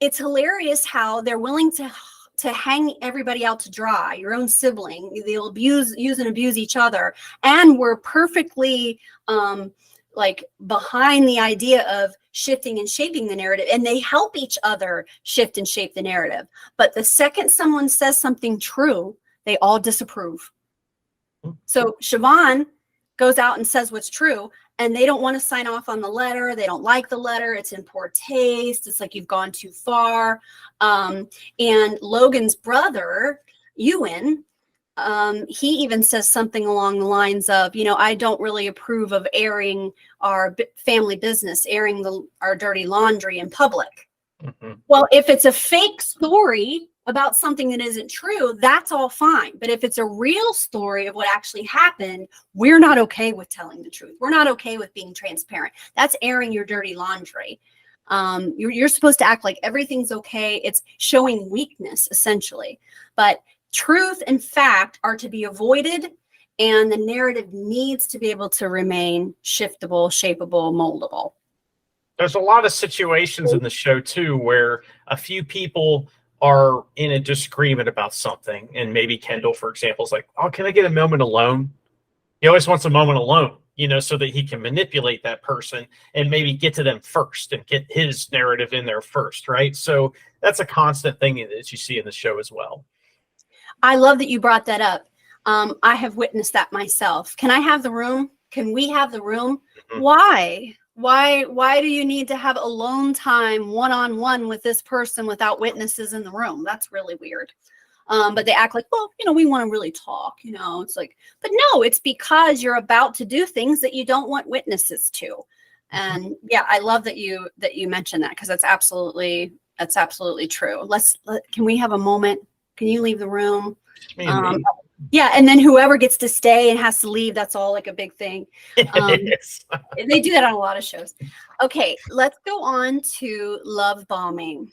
It's hilarious how they're willing to hang everybody out to dry, your own sibling. They'll use and abuse each other. And we're perfectly behind the idea of shifting and shaping the narrative. And they help each other shift and shape the narrative. But the second someone says something true, they all disapprove. So Siobhan goes out and says what's true, and they don't want to sign off on the letter. They don't like the letter. It's in poor taste. It's like you've gone too far. And Logan's brother, Ewan, he even says something along the lines of, I don't really approve of airing our family business, airing our dirty laundry in public. Mm-hmm. Well, if it's a fake story about something that isn't true, that's all fine. But if it's a real story of what actually happened, we're not okay with telling the truth. We're not okay with being transparent. That's airing your dirty laundry. You're supposed to act like everything's okay. It's showing weakness, essentially. But truth and fact are to be avoided, and the narrative needs to be able to remain shiftable, shapeable, moldable. There's a lot of situations in the show, too, where a few people are in a disagreement about something. And maybe Kendall, for example, is like, oh, can I get a moment alone? He always wants a moment alone, so that he can manipulate that person and maybe get to them first and get his narrative in there first, right? So that's a constant thing that you see in the show as well. I love that you brought that up. I have witnessed that myself. Can I have the room? Can we have the room? Mm-hmm. Why do you need to have alone time one-on-one with this person without witnesses in the room? That's really weird. But they act like, well, we want to really talk, it's like, but no, it's because you're about to do things that you don't want witnesses to. And yeah, I love that you mentioned that, because that's absolutely true. Can we have a moment? Can you leave the room? Yeah, and then whoever gets to stay and has to leave, that's all like a big thing. They do that on a lot of shows. Okay, let's go on to love bombing.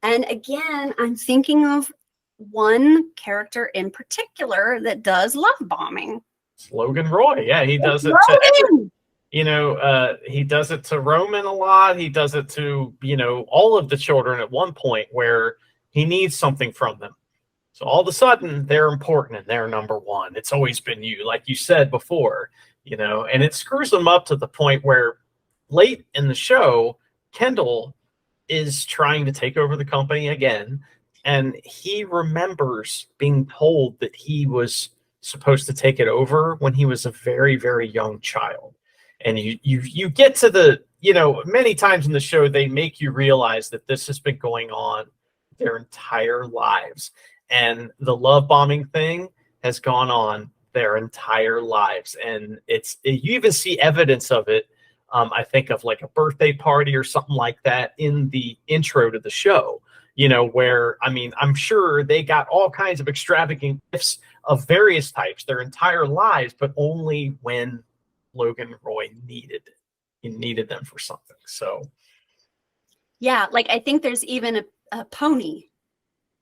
And again, I'm thinking of one character in particular that does love bombing. It's Logan Roy. Yeah, he does it he does it to Roman a lot. He does it to, all of the children at one point where he needs something from them. So all of a sudden they're important and they're number one. It's always been you, like you said before, and it screws them up to the point where late in the show, Kendall is trying to take over the company again. And he remembers being told that he was supposed to take it over when he was a very, very young child. And you get to the, many times in the show, they make you realize that this has been going on their entire lives. And the love bombing thing has gone on their entire lives. And you even see evidence of it. I think of like a birthday party or something like that in the intro to the show, where, I'm sure they got all kinds of extravagant gifts of various types their entire lives, but only when Logan Roy needed them for something. So. Yeah. Like, I think there's even a pony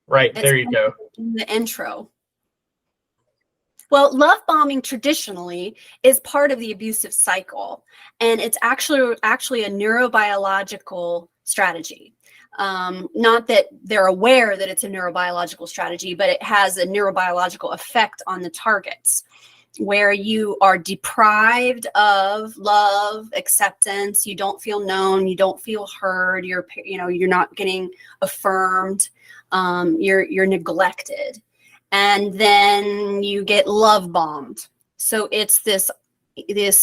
Right. It's There you go. in the intro. Well, love bombing traditionally is part of the abusive cycle, and it's actually a neurobiological strategy. Not that they're aware that it's a neurobiological strategy, but it has a neurobiological effect on the targets, where you are deprived of love, acceptance, you don't feel known, you don't feel heard, you're not getting affirmed, you're neglected. And then you get love bombed. So it's this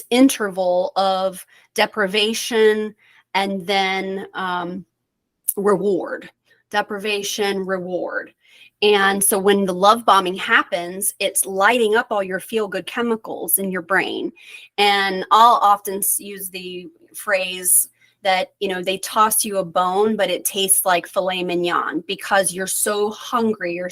interval of deprivation and then reward, deprivation, reward. And so when the love bombing happens, it's lighting up all your feel-good chemicals in your brain. And I'll often use the phrase that, they toss you a bone, but it tastes like filet mignon, because you're so hungry, you're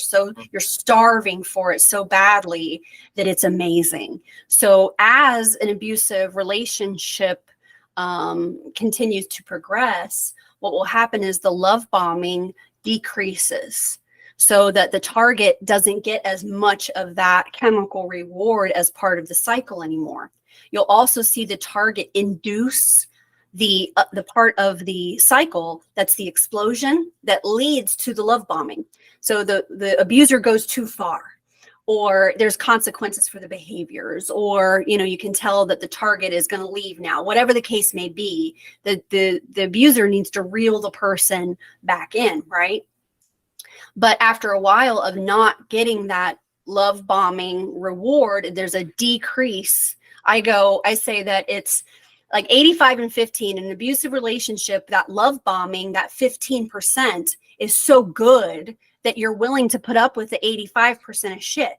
starving for it so badly that it's amazing. So as an abusive relationship continues to progress, what will happen is the love bombing decreases, so that the target doesn't get as much of that chemical reward as part of the cycle anymore. You'll also see the target induce the part of the cycle that's the explosion that leads to the love bombing. So the abuser goes too far, or there's consequences for the behaviors, or you can tell that the target is going to leave now. Whatever the case may be, the abuser needs to reel the person back in, right? But after a while of not getting that love bombing reward, there's a decrease. I say that it's like 85 and 15 in an abusive relationship. That love bombing, that 15% is so good that you're willing to put up with the 85% of shit.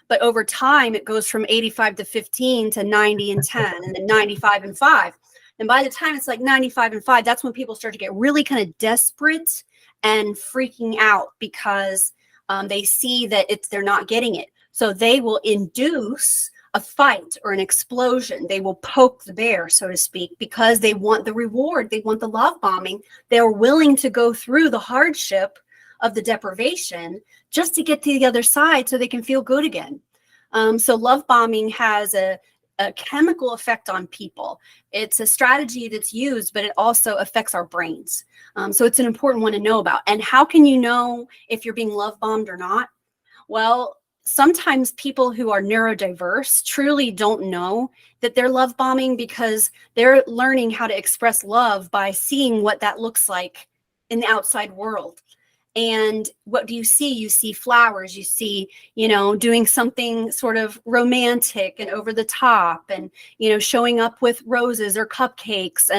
But over time, it goes from 85 to 15 to 90 and 10, and then 95 and 5. And by the time it's like 95 and 5, that's when people start to get really kind of desperate and freaking out, because they see that they're not getting it. So they will induce a fight or an explosion. They will poke the bear, so to speak, because they want the reward. They want the love bombing. They're willing to go through the hardship of the deprivation just to get to the other side so they can feel good again. So love bombing has a chemical effect on people. It's a strategy that's used, but it also affects our brains. So it's an important one to know about. And how can you know if you're being love bombed or not? Well, sometimes people who are neurodiverse truly don't know that they're love bombing, because they're learning how to express love by seeing what that looks like in the outside world. And what do you see? You see flowers, you see, doing something sort of romantic and over the top, and, showing up with roses or cupcakes.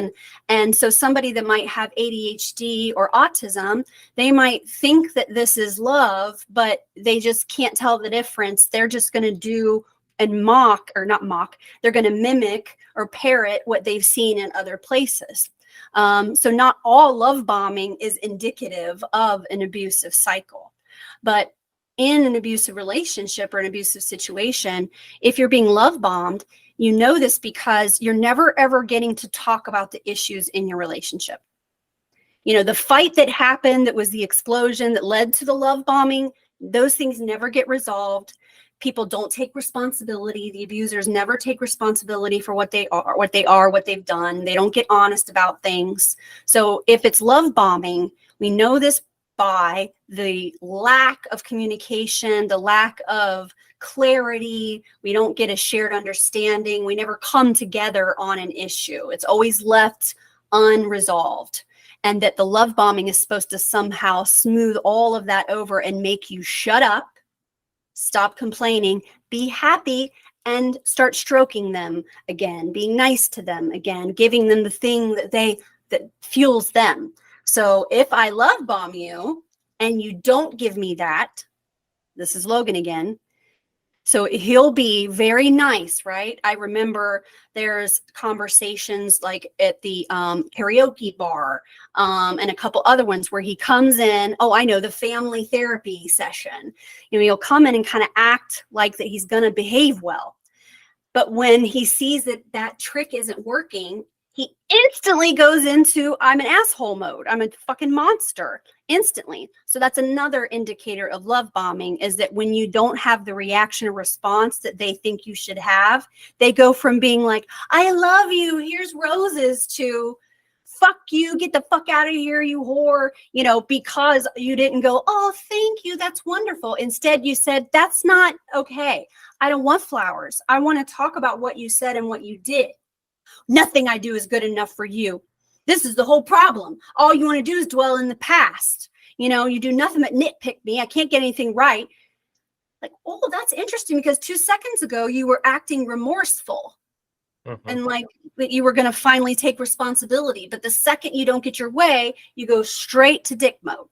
And so somebody that might have ADHD or autism, they might think that this is love, but they just can't tell the difference. They're just going to do and they're going to mimic or parrot what they've seen in other places. So not all love bombing is indicative of an abusive cycle, but in an abusive relationship or an abusive situation, if you're being love bombed, you know this because you're never ever getting to talk about the issues in your relationship. The fight that happened, that was the explosion that led to the love bombing, those things never get resolved. People don't take responsibility. The abusers never take responsibility for what they've done. They don't get honest about things. So if it's love bombing, we know this by the lack of communication, the lack of clarity. We don't get a shared understanding. We never come together on an issue. It's always left unresolved. And that the love bombing is supposed to somehow smooth all of that over and make you shut up, stop complaining, be happy, and start stroking them again, being nice to them again, giving them the thing that fuels them. So if I love bomb you and you don't give me that, this is Logan again. So he'll be very nice, right? I remember there's conversations like at the karaoke bar and a couple other ones where he comes in. Oh, I know, the family therapy session. He'll come in and kind of act like that he's going to behave well. But when he sees that trick isn't working, he instantly goes into I'm an asshole mode. I'm a fucking monster instantly. So that's another indicator of love bombing, is that when you don't have the reaction or response that they think you should have, they go from being like, I love you, here's roses, to fuck you, get the fuck out of here, you whore, you know, because you didn't go, oh, thank you, that's wonderful. Instead, you said, that's not okay. I don't want flowers. I want to talk about what you said and what you did. Nothing I do is good enough for you. This is the whole problem. All you want to do is dwell in the past. You know, you do nothing but nitpick me. I can't get anything right. Like, oh, that's interesting, because 2 seconds ago you were acting remorseful and like that you were going to finally take responsibility. But the second you don't get your way, you go straight to dick mode.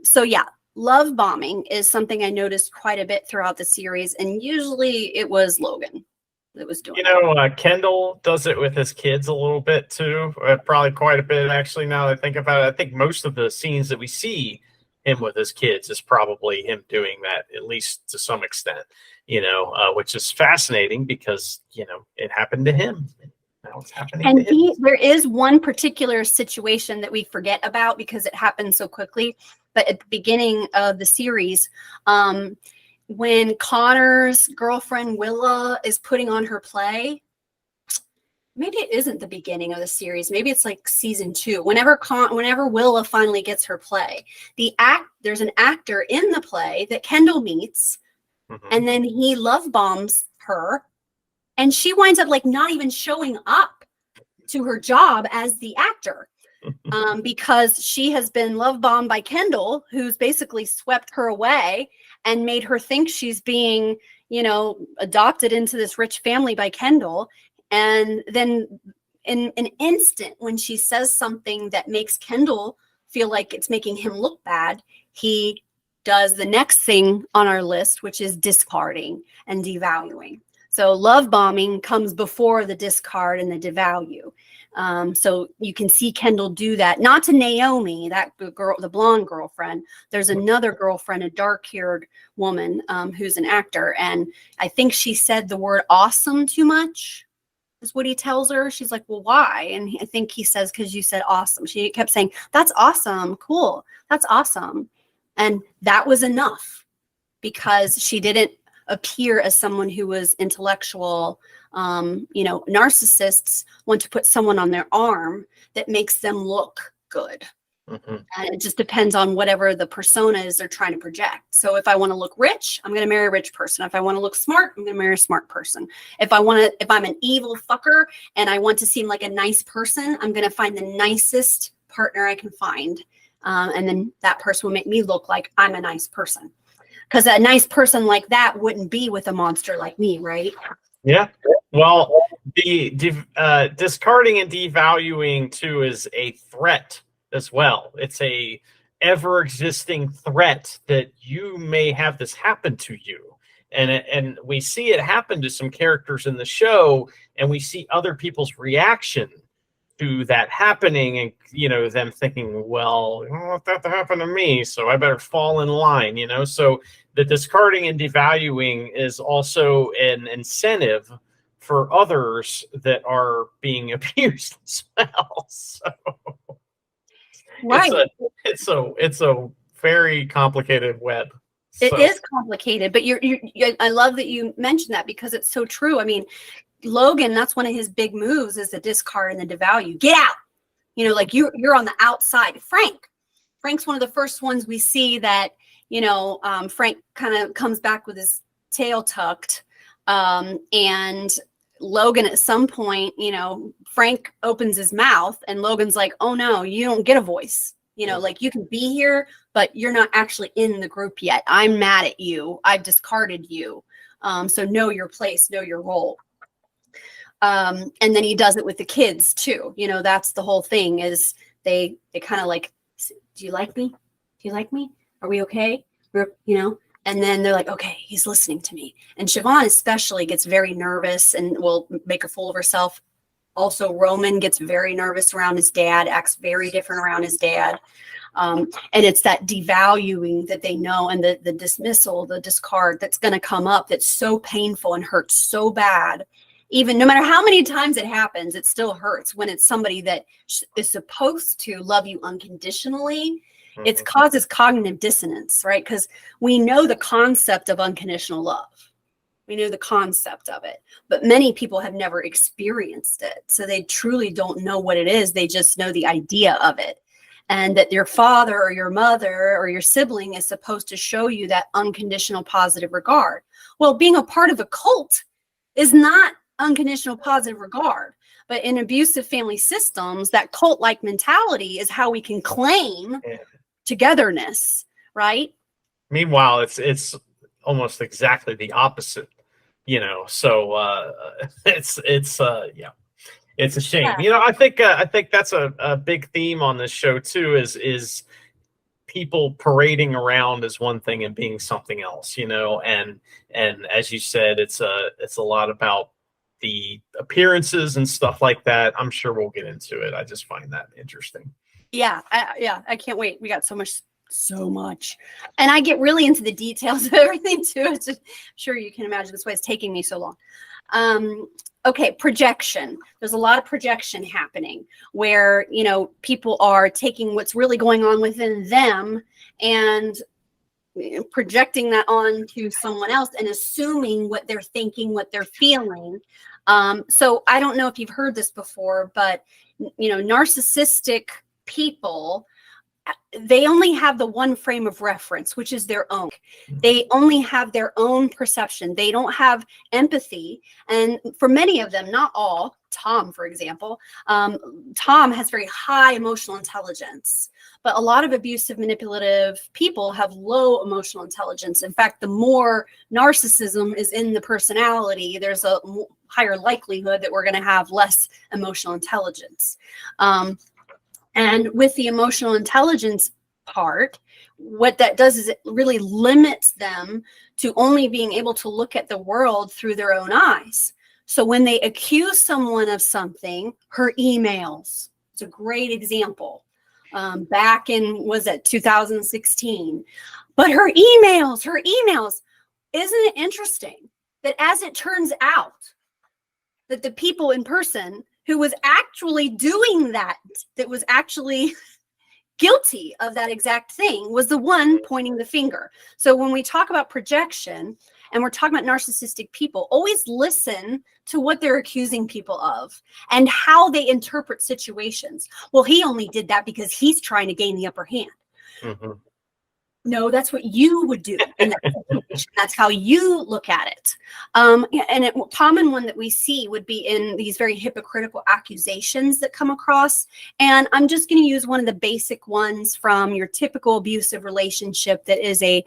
So yeah, love bombing is something I noticed quite a bit throughout the series. And usually it was Logan that was doing it. Kendall does it with his kids a little bit too, probably quite a bit actually. Now that I think about it, I think most of the scenes that we see him with his kids is probably him doing that, at least to some extent, which is fascinating because, it happened to him. Now it's happening and to him. There is one particular situation that we forget about because it happened so quickly. But at the beginning of the series, when Connor's girlfriend Willa is putting on her play, maybe it isn't the beginning of the series. Maybe it's like season 2. Whenever Willa finally gets her play, there's an actor in the play that Kendall meets, and then he love bombs her, and she winds up like not even showing up to her job as the actor. Because she has been love bombed by Kendall, who's basically swept her away and made her think she's being, adopted into this rich family by Kendall. And then in an instant, when she says something that makes Kendall feel like it's making him look bad, he does the next thing on our list, which is discarding and devaluing. So love bombing comes before the discard and the devalue. So you can see Kendall do that, not to Naomi, that girl, the blonde girlfriend. There's another girlfriend, a dark-haired woman, who's an actor. And I think she said the word awesome too much, is what he tells her. She's like, well, why? And I think he says, because you said awesome. She kept saying, that's awesome. Cool. That's awesome. And that was enough, because she didn't appear as someone who was intellectual. Narcissists want to put someone on their arm that makes them look good. And it just depends on whatever the persona is they're trying to project. So if I want to look rich, I'm going to marry a rich person. If I want to look smart, I'm going to marry a smart person. If I'm an evil fucker and I want to seem like a nice person, I'm going to find the nicest partner I can find. And then that person will make me look like I'm a nice person. Because a nice person like that wouldn't be with a monster like me, right? Yeah. Well, the discarding and devaluing too is a threat as well. It's a ever-existing threat that you may have this happen to you. And we see it happen to some characters in the show, and we see other people's reaction to that happening, and them thinking, well, I don't want that to happen to me, so I better fall in line. So the discarding and devaluing is also an incentive for others that are being abused as well. So right, it's a very complicated web. It is complicated, but I love that you mentioned that, because it's so true. I mean, Logan, that's one of his big moves, is the discard and the devalue. Get out. Like you're on the outside. Frank's one of the first ones we see that, Frank kind of comes back with his tail tucked. And Logan at some point, Frank opens his mouth and Logan's like, oh no, you don't get a voice. Like you can be here, but you're not actually in the group yet. I'm mad at you. I've discarded you. So know your place, know your role. And then he does it with the kids too. That's the whole thing, is they kind of like, do you like me? Do you like me? Are we okay? And then they're like, okay, he's listening to me. And Siobhan especially gets very nervous and will make a fool of herself. Also, Roman gets very nervous around his dad, acts very different around his dad. And it's that devaluing that they know, and the dismissal, the discard that's going to come up, that's so painful and hurts so bad. Even no matter how many times it happens, it still hurts when it's somebody that is supposed to love you unconditionally. It causes cognitive dissonance, right? Because we know the concept of unconditional love. We know the concept of it, but many people have never experienced it. So they truly don't know what it is. They just know the idea of it. And that your father or your mother or your sibling is supposed to show you that unconditional positive regard. Well, being a part of a cult is not unconditional positive regard. But in abusive family systems, that cult-like mentality is how we can claim togetherness, right? Meanwhile, it's almost exactly the opposite, so it's a shame. Yeah. I think that's a big theme on this show too, is people parading around as one thing and being something else, and as you said, it's a lot about the appearances and stuff like that. I'm sure we'll get into it. I just find that interesting. Yeah, I can't wait. We got so much, and I get really into the details of everything too. It's just, sure you can imagine this way it's taking me so long. Okay, projection. There's a lot of projection happening where people are taking what's really going on within them and projecting that onto someone else and assuming what they're thinking, what they're feeling. So I don't know if you've heard this before, but narcissistic people, they only have the one frame of reference, which is their own. They only have their own perception. They don't have empathy. And for many of them, not all, Tom, for example, Tom has very high emotional intelligence, but a lot of abusive, manipulative people have low emotional intelligence. In fact, the more narcissism is in the personality, there's a higher likelihood that we're going to have less emotional intelligence. And with the emotional intelligence part, what that does is it really limits them to only being able to look at the world through their own eyes. So when they accuse someone of something, her emails, it's a great example. Back in, was it 2016? But her emails, isn't it interesting that as it turns out that the people in person who was actually doing that was actually guilty of that exact thing was the one pointing the finger. So when we talk about projection and we're talking about narcissistic people, always listen to what they're accusing people of and how they interpret situations. Well, he only did that because he's trying to gain the upper hand. Mm-hmm. No, that's what you would do in that situation. That's how you look at it. And a common one that we see would be in these very hypocritical accusations that come across. And I'm just going to use one of the basic ones from your typical abusive relationship that is a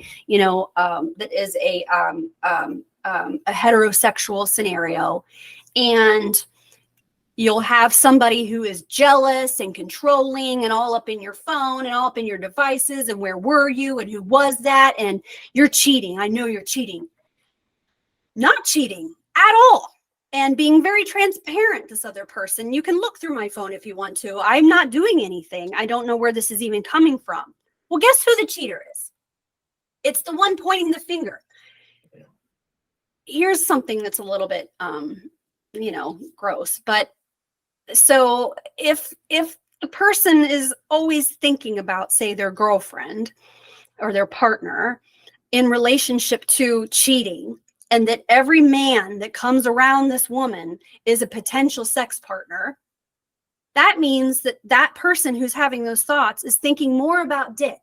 heterosexual scenario. And you'll have somebody who is jealous and controlling and all up in your phone and all up in your devices and where were you and who was that and you're cheating. I know you're cheating. Not cheating at all. And being very transparent, this other person. You can look through my phone if you want to. I'm not doing anything. I don't know where this is even coming from. Well, guess who the cheater is? It's the one pointing the finger. Here's something that's a little bit, gross, but so if the person is always thinking about, say, their girlfriend or their partner in relationship to cheating, and that every man that comes around this woman is a potential sex partner, that means that that person who's having those thoughts is thinking more about dick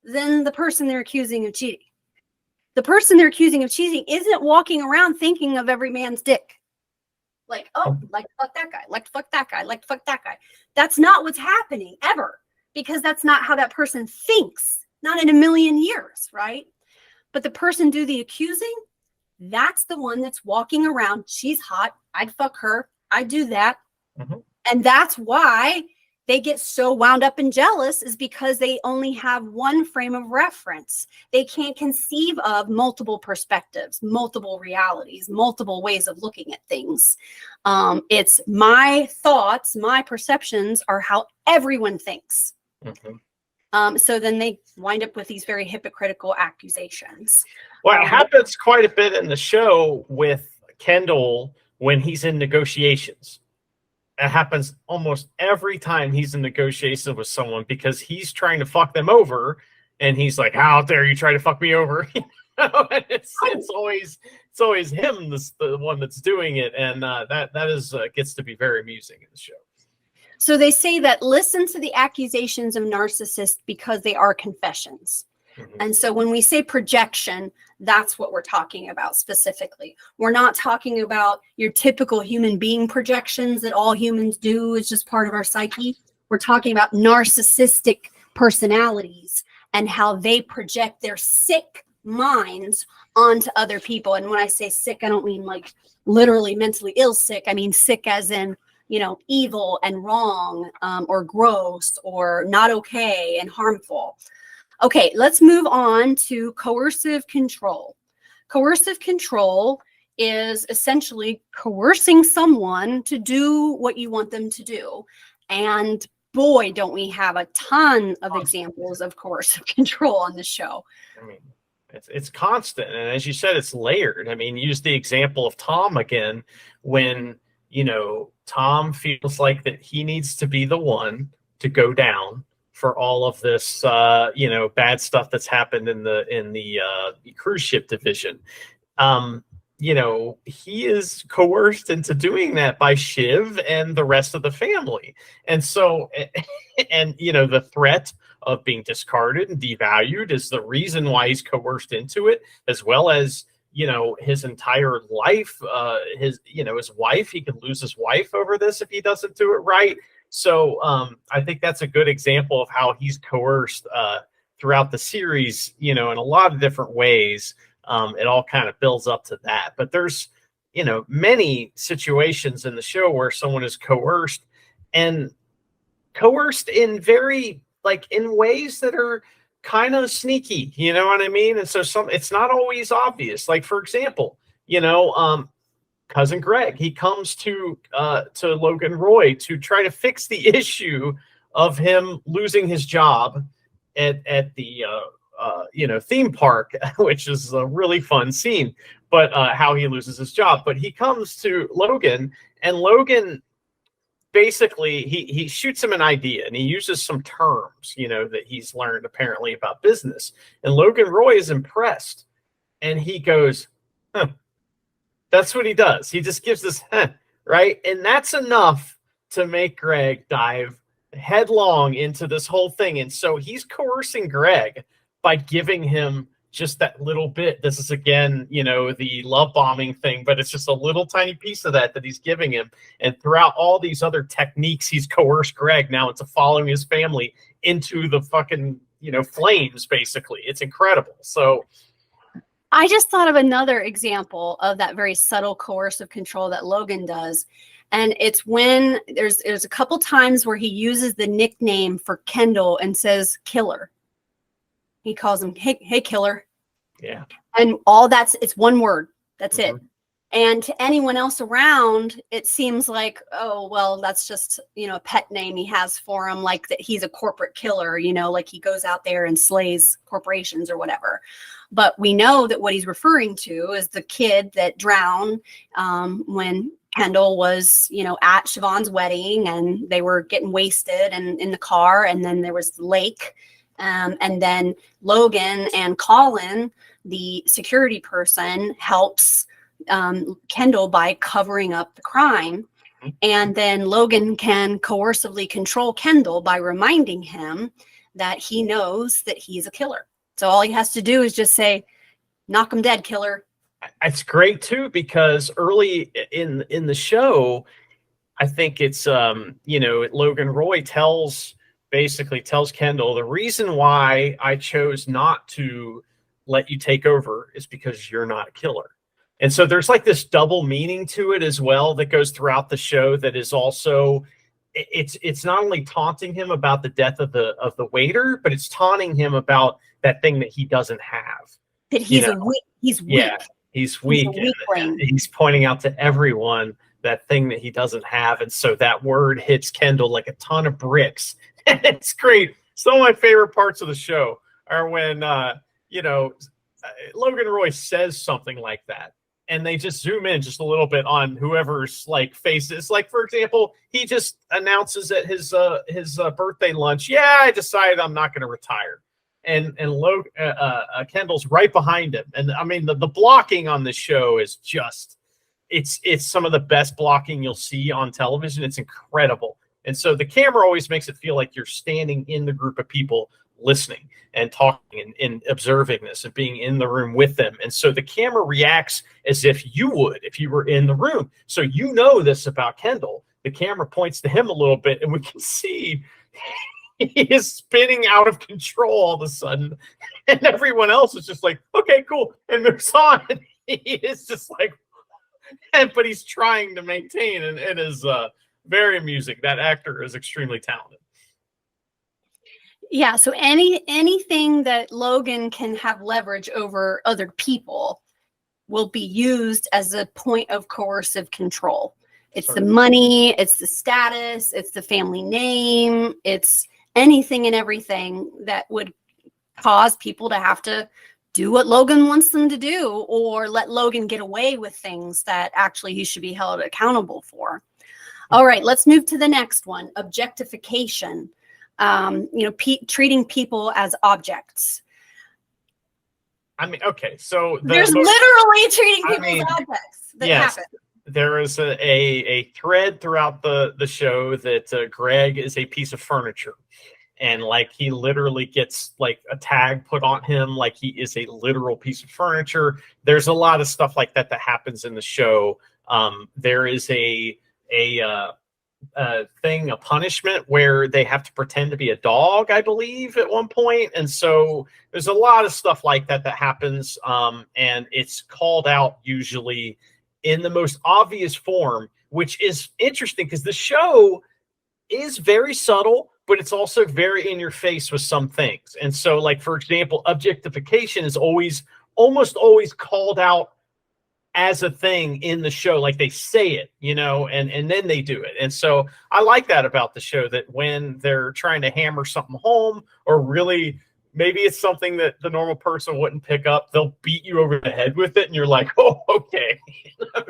than the person they're accusing of cheating. The person they're accusing of cheating isn't walking around thinking of every man's dick. Like, oh, like to fuck that guy, like to fuck that guy, like to fuck that guy. That's not what's happening ever, because that's not how that person thinks, not in a million years, right? But the person do the accusing, that's the one that's walking around. She's hot. I'd fuck her. I'd do that. Mm-hmm. And that's why they get so wound up and jealous, is because they only have one frame of reference. They can't conceive of multiple perspectives, multiple realities, multiple ways of looking at things. It's my thoughts, my perceptions are how everyone thinks. Mm-hmm. So then they wind up with these very hypocritical accusations. Well, it happens quite a bit in the show with Kendall, when he's in negotiations. It happens almost every time he's in negotiations with someone, because he's trying to fuck them over, and he's like, "How dare you try to fuck me over?" And it's always him, the one that's doing it, and that is gets to be very amusing in the show. So they say that listen to the accusations of narcissists because they are confessions. Mm-hmm. And so when we say projection, that's what we're talking about specifically. We're not talking about your typical human being projections that all humans do, is just part of our psyche. We're talking about narcissistic personalities and how they project their sick minds onto other people. And when I say sick, I don't mean like literally mentally ill sick. I mean sick as in, evil and wrong, or gross or not okay and harmful. Okay, let's move on to coercive control. Coercive control is essentially coercing someone to do what you want them to do. And boy, don't we have a ton of examples of coercive control on the show. I mean, it's constant. And as you said, it's layered. I mean, use the example of Tom again, when, Tom feels like that he needs to be the one to go down for all of this, bad stuff that's happened in the cruise ship division. He is coerced into doing that by Shiv and the rest of the family. And so, the threat of being discarded and devalued is the reason why he's coerced into it, as well as, his entire life, his wife, he could lose his wife over this if he doesn't do it right. So I think that's a good example of how he's coerced throughout the series, in a lot of different ways. It all kind of builds up to that. But there's, many situations in the show where someone is coerced, and coerced in very, in ways that are kind of sneaky, you know what I mean? And so it's not always obvious. Like, for example, Cousin Greg, he comes to Logan Roy to try to fix the issue of him losing his job at the theme park, which is a really fun scene, but how he loses his job. But he comes to Logan, and Logan basically he shoots him an idea, and he uses some terms, that he's learned apparently about business. And Logan Roy is impressed, and he goes, huh. That's what he does. He just gives this, right? And that's enough to make Greg dive headlong into this whole thing. And so he's coercing Greg by giving him just that little bit. This is, again, the love bombing thing, but it's just a little tiny piece of that he's giving him. And throughout all these other techniques, he's coerced Greg now into following his family into the fucking, flames, basically. It's incredible. So I just thought of another example of that very subtle coercive control that Logan does. And it's when there's a couple times where he uses the nickname for Kendall and says killer. He calls him, hey, killer. Yeah. And it's one word. That's it. And to anyone else around, it seems like, oh, well, that's just, a pet name he has for him, like that he's a corporate killer, like he goes out there and slays corporations or whatever. But we know that what he's referring to is the kid that drowned when Kendall was, at Siobhan's wedding, and they were getting wasted and in the car, and then there was the lake. And then Logan and Colin, the security person, helps Kendall by covering up the crime. And then Logan can coercively control Kendall by reminding him that he knows that he's a killer. So all he has to do is just say, knock him dead, killer. It's great, too, because early in the show, I think it's, Logan Roy basically tells Kendall, the reason why I chose not to let you take over is because you're not a killer. And so there's like this double meaning to it as well that goes throughout the show that is also, it's not only taunting him about the death of the waiter, but it's taunting him about that thing that he doesn't have. That he's weak. He's weak. Yeah, he's weak. He's pointing out to everyone that thing that he doesn't have. And so that word hits Kendall like a ton of bricks. It's great. Some of my favorite parts of the show are when, Logan Roy says something like that. and they just zoom in just a little bit on whoever's like faces. Like, for example, he just announces at his birthday lunch, yeah, I decided I'm not going to retire. And Kendall's right behind him. And I mean, the blocking on this show is just, it's some of the best blocking you'll see on television. It's incredible. And so the camera always makes it feel like you're standing in the group of people listening and talking and observing this and being in the room with them. And so the camera reacts as if you would if you were in the room. So you know this about Kendall. The camera points to him a little bit, and we can see he is spinning out of control all of a sudden. And everyone else is just like, okay, cool. And moves on. And he is just like, but he's trying to maintain, and it is very amusing. That actor is extremely talented. Yeah, so anything that Logan can have leverage over other people will be used as a point of coercive control. It's the money, it's the status, it's the family name, it's anything and everything that would cause people to have to do what Logan wants them to do, or let Logan get away with things that actually he should be held accountable for. All right, let's move to the next one, objectification. Treating people as objects. I mean, okay, so there's literally treating people as objects that happen. There is a thread throughout the show that Greg is a piece of furniture, and like he literally gets like a tag put on him, like he is a literal piece of furniture. There's a lot of stuff like that happens in the show. There is a punishment where they have to pretend to be a dog, I believe, at one point. And so there's a lot of stuff like that happens. And it's called out usually in the most obvious form, which is interesting because the show is very subtle, but it's also very in your face with some things. And so, like, for example, objectification is almost always called out as a thing in the show, like they say it, and then they do it. And so I like that about the show, that when they're trying to hammer something home, or really maybe it's something that the normal person wouldn't pick up, they'll beat you over the head with it, and you're like, oh, okay.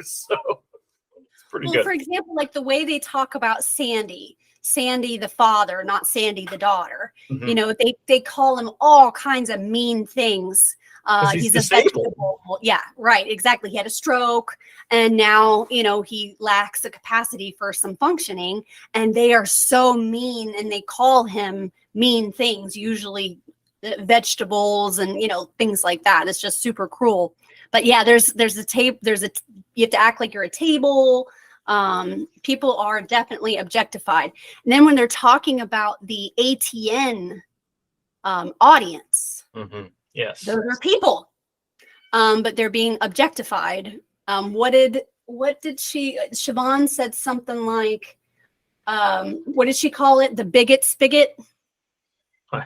So it's pretty good. For example, like the way they talk about Sandy the father, not Sandy the daughter. Mm-hmm. They call him all kinds of mean things. He's a vegetable. Yeah, right. Exactly. He had a stroke, and now, he lacks the capacity for some functioning, and they are so mean, and they call him mean things, usually vegetables and, things like that. It's just super cruel. But yeah, there's a tape. You have to act like you're a table. People are definitely objectified. And then when they're talking about the ATN audience, mm-hmm. Yes, those are people, but they're being objectified. What did Siobhan said something like, what did she call it? The bigot spigot?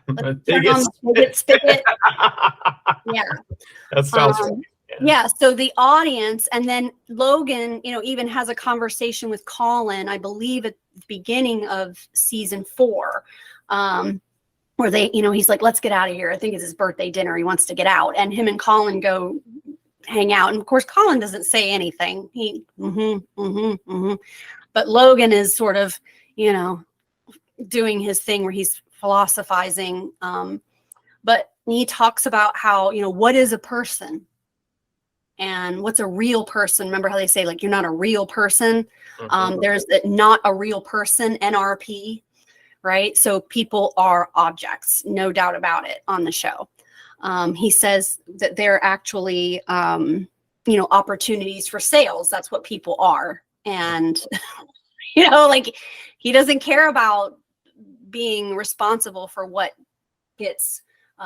Bigot spigot. Yeah. That sounds yeah. So the audience, and then Logan, even has a conversation with Colin, I believe at the beginning of season 4, where they, he's like, let's get out of here. I think it's his birthday dinner. He wants to get out. And him and Colin go hang out. And of course, Colin doesn't say anything. But Logan is sort of, doing his thing where he's philosophizing. But he talks about how, what is a person? And what's a real person? Remember how they say, like, you're not a real person? Mm-hmm. There's not a real person, NRP. Right? So people are objects, no doubt about it, on the show. He says that they're actually, opportunities for sales. That's what people are. And, like, he doesn't care about being responsible for what gets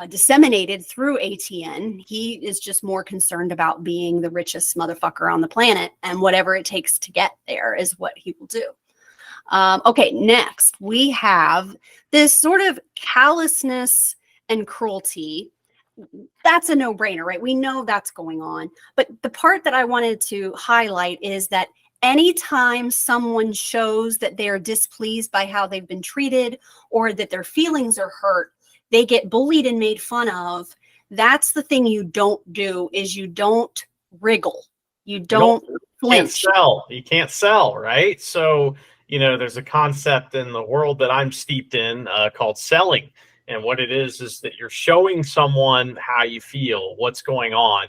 disseminated through ATN. He is just more concerned about being the richest motherfucker on the planet, and whatever it takes to get there is what he will do. Okay, next we have this sort of callousness and cruelty. That's a no-brainer, right? We know that's going on. But the part that I wanted to highlight is that anytime someone shows that they're displeased by how they've been treated, or that their feelings are hurt, they get bullied and made fun of. That's the thing you don't do, is you don't wriggle. You You don't can't flinch. sell. You can't sell, right? So, there's a concept in the world that I'm steeped in called selling. And what it is that you're showing someone how you feel, what's going on,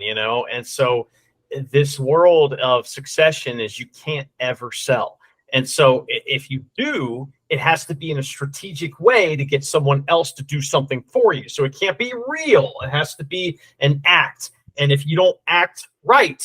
And so this world of succession is you can't ever sell. And so if you do, it has to be in a strategic way to get someone else to do something for you. So it can't be real. It has to be an act. And if you don't act right,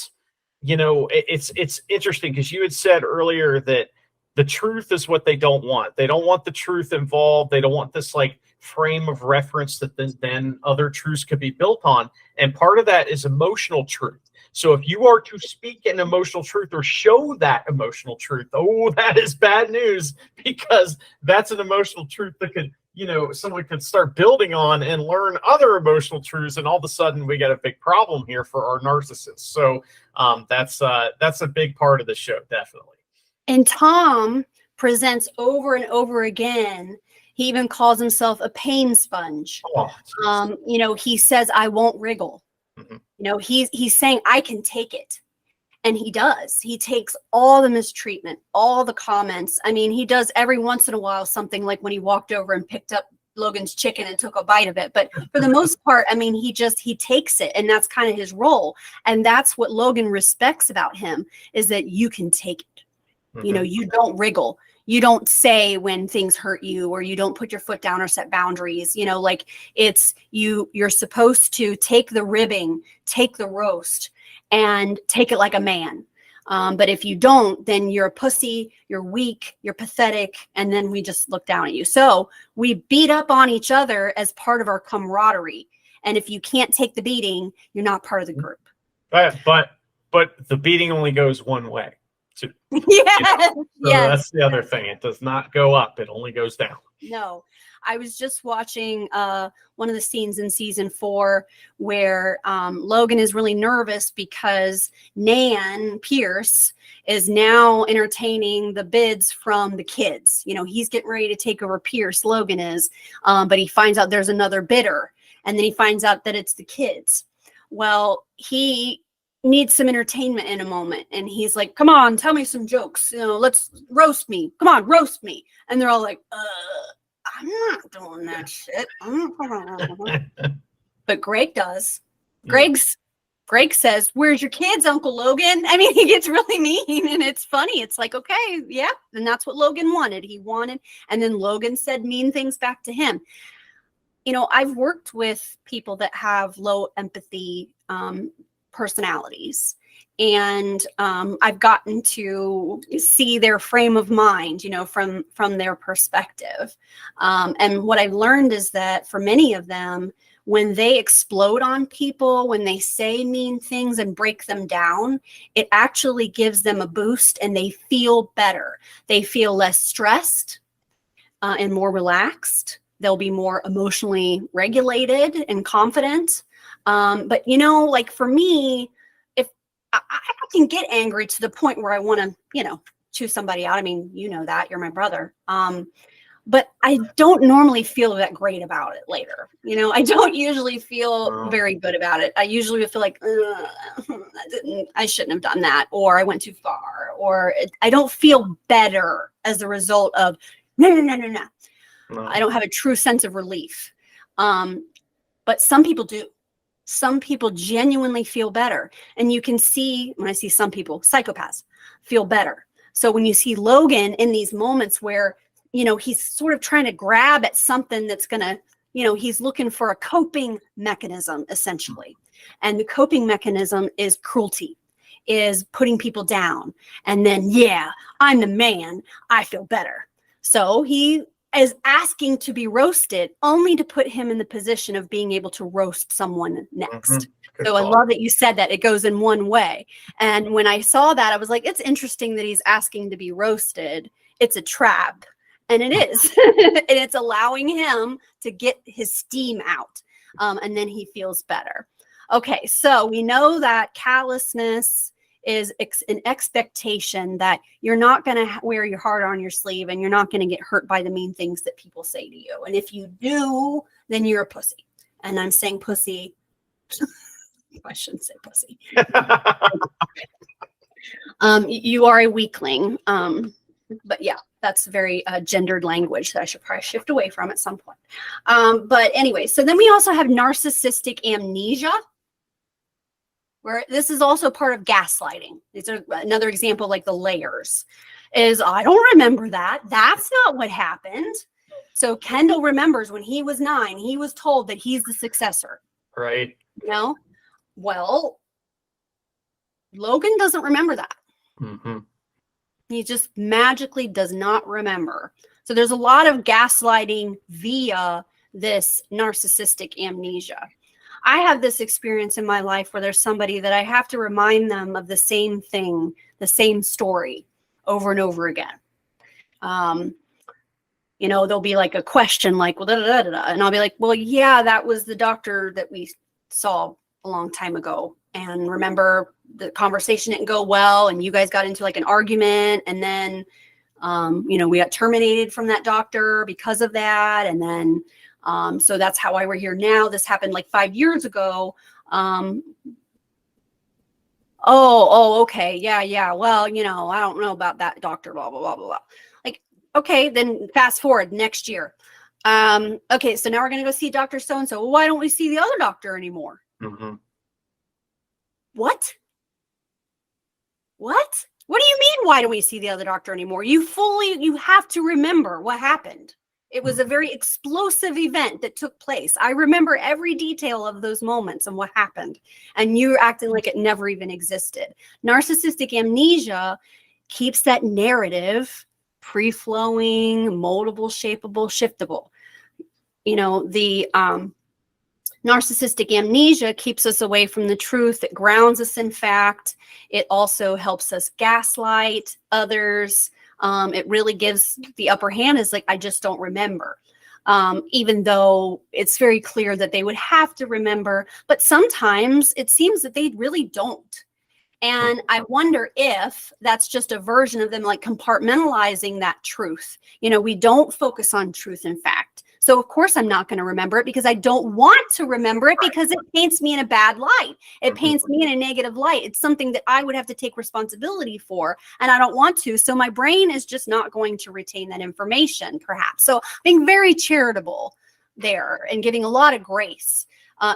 it's interesting because you had said earlier that the truth is what they don't want. They don't want the truth involved. They don't want this like frame of reference that then other truths could be built on. And part of that is emotional truth. So if you are to speak an emotional truth or show that emotional truth, oh, that is bad news, because that's an emotional truth that could, someone could start building on and learn other emotional truths. And all of a sudden we got a big problem here for our narcissists. So that's a big part of the show, definitely. And Tom presents over and over again. He even calls himself a pain sponge. He says, I won't wriggle. Mm-hmm. He's saying, I can take it. And he does. He takes all the mistreatment, all the comments. I mean, he does every once in a while something like when he walked over and picked up Logan's chicken and took a bite of it. But for the most part, I mean, he takes it, and that's kind of his role. And that's what Logan respects about him, is that you can take it. Mm-hmm. You don't wriggle. You don't say when things hurt you, or you don't put your foot down or set boundaries. It's you're supposed to take the ribbing, take the roast, and take it like a man. But if you don't, then you're a pussy, you're weak, you're pathetic, and then we just look down at you. So we beat up on each other as part of our camaraderie. And if you can't take the beating, you're not part of the group. But the beating only goes one way. Yes. So that's the other thing. It does not go up. It only goes down. No. I was just watching one of the scenes in season 4 where Logan is really nervous because Nan Pierce is now entertaining the bids from the kids. He's getting ready to take over Pierce, Logan is, but he finds out there's another bidder, and then he finds out that it's the kids. Well, he needs some entertainment in a moment, and he's like, come on, tell me some jokes, let's roast me, come on, roast me. And they're all like, I'm not doing that shit. But Greg does. Greg says, where's your kids, Uncle Logan? I mean, he gets really mean, and it's funny. It's like, okay, yeah. And that's what Logan wanted. And then Logan said mean things back to him. I've worked with people that have low empathy personalities, and I've gotten to see their frame of mind, from their perspective. And what I've learned is that for many of them, when they explode on people, when they say mean things and break them down, it actually gives them a boost, and they feel better. They feel less stressed and more relaxed. They'll be more emotionally regulated and confident. But like for me, if I can get angry to the point where I want to, chew somebody out. I mean, that you're my brother. But I don't normally feel that great about it later. I don't usually feel very good about it. I usually feel like I shouldn't have done that, or I went too far, or I don't feel better as a result of no. I don't have a true sense of relief. But some people do. Some people genuinely feel better. And you can see, when I see some people, psychopaths, feel better. So when you see Logan in these moments where, he's sort of trying to grab at something that's going to, he's looking for a coping mechanism, essentially. And the coping mechanism is cruelty, is putting people down. And then, I'm the man, I feel better. So he is asking to be roasted, only to put him in the position of being able to roast someone next. Mm-hmm. So I love that you said that it goes in one way. And when I saw that, I was like, it's interesting that he's asking to be roasted. It's a trap. And it is. And it's allowing him to get his steam out. And then he feels better. Okay, so we know that callousness is an expectation that you're not going to wear your heart on your sleeve, and you're not going to get hurt by the mean things that people say to you. And if you do, then you're a pussy. And I'm saying pussy. I shouldn't say pussy. You are a weakling. But yeah, that's very gendered language that I should probably shift away from at some point. But anyway, so then we also have narcissistic amnesia, where this is also part of gaslighting. These are another example, like the layers is, I don't remember that. That's not what happened. So Kendall remembers when he was 9, he was told that he's the successor. Right. You know? Well, Logan doesn't remember that. Mm-hmm. He just magically does not remember. So there's a lot of gaslighting via this narcissistic amnesia. I have this experience in my life where there's somebody that I have to remind them of the same thing, the same story over and over again. You know, there'll be like a question like, well, da, da, da, da, da. And I'll be like, well, yeah, that was the doctor that we saw a long time ago. And remember, the conversation didn't go well, and you guys got into like an argument, and then, you know, we got terminated from that doctor because of that. And then, so that's how we're here now. This happened like 5 years ago. Oh, okay. Yeah. Well, you know, I don't know about that doctor, blah, blah, blah, blah, blah. Like, okay, then fast forward next year. Okay, so now we're going to go see Dr. So-and-so. Well, why don't we see the other doctor anymore? Mm-hmm. What? What? What do you mean, why don't we see the other doctor anymore? You have to remember what happened. It was a very explosive event that took place. I remember every detail of those moments and what happened. And you're acting like it never even existed. Narcissistic amnesia keeps that narrative free-flowing, moldable, shapeable, shiftable. You know, the narcissistic amnesia keeps us away from the truth. It grounds us in fact. It also helps us gaslight others. It really gives the upper hand, is like, I just don't remember. Even though it's very clear that they would have to remember, but sometimes it seems that they really don't. And I wonder if that's just a version of them like compartmentalizing that truth. You know, we don't focus on truth and fact. So of course I'm not going to remember it because I don't want to remember it, because it paints me in a bad light. It paints me in a negative light. It's something that I would have to take responsibility for, and I don't want to. So my brain is just not going to retain that information, perhaps. So being very charitable there and giving a lot of grace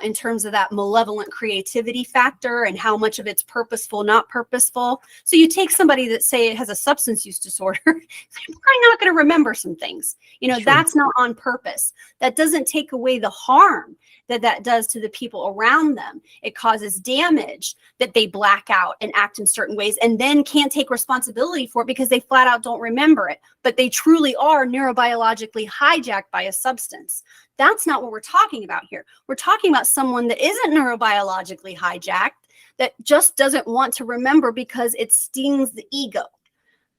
in terms of that malevolent creativity factor and how much of it's purposeful, not purposeful. So you take somebody that, say, has a substance use disorder, they're probably not going to remember some things. You know, Sure. That's not on purpose. That doesn't take away the harm that does to the people around them. It causes damage that they black out and act in certain ways and then can't take responsibility for it because they flat out don't remember it. But they truly are neurobiologically hijacked by a substance. That's not what we're talking about here. We're talking about someone that isn't neurobiologically hijacked, that just doesn't want to remember because it stings the ego.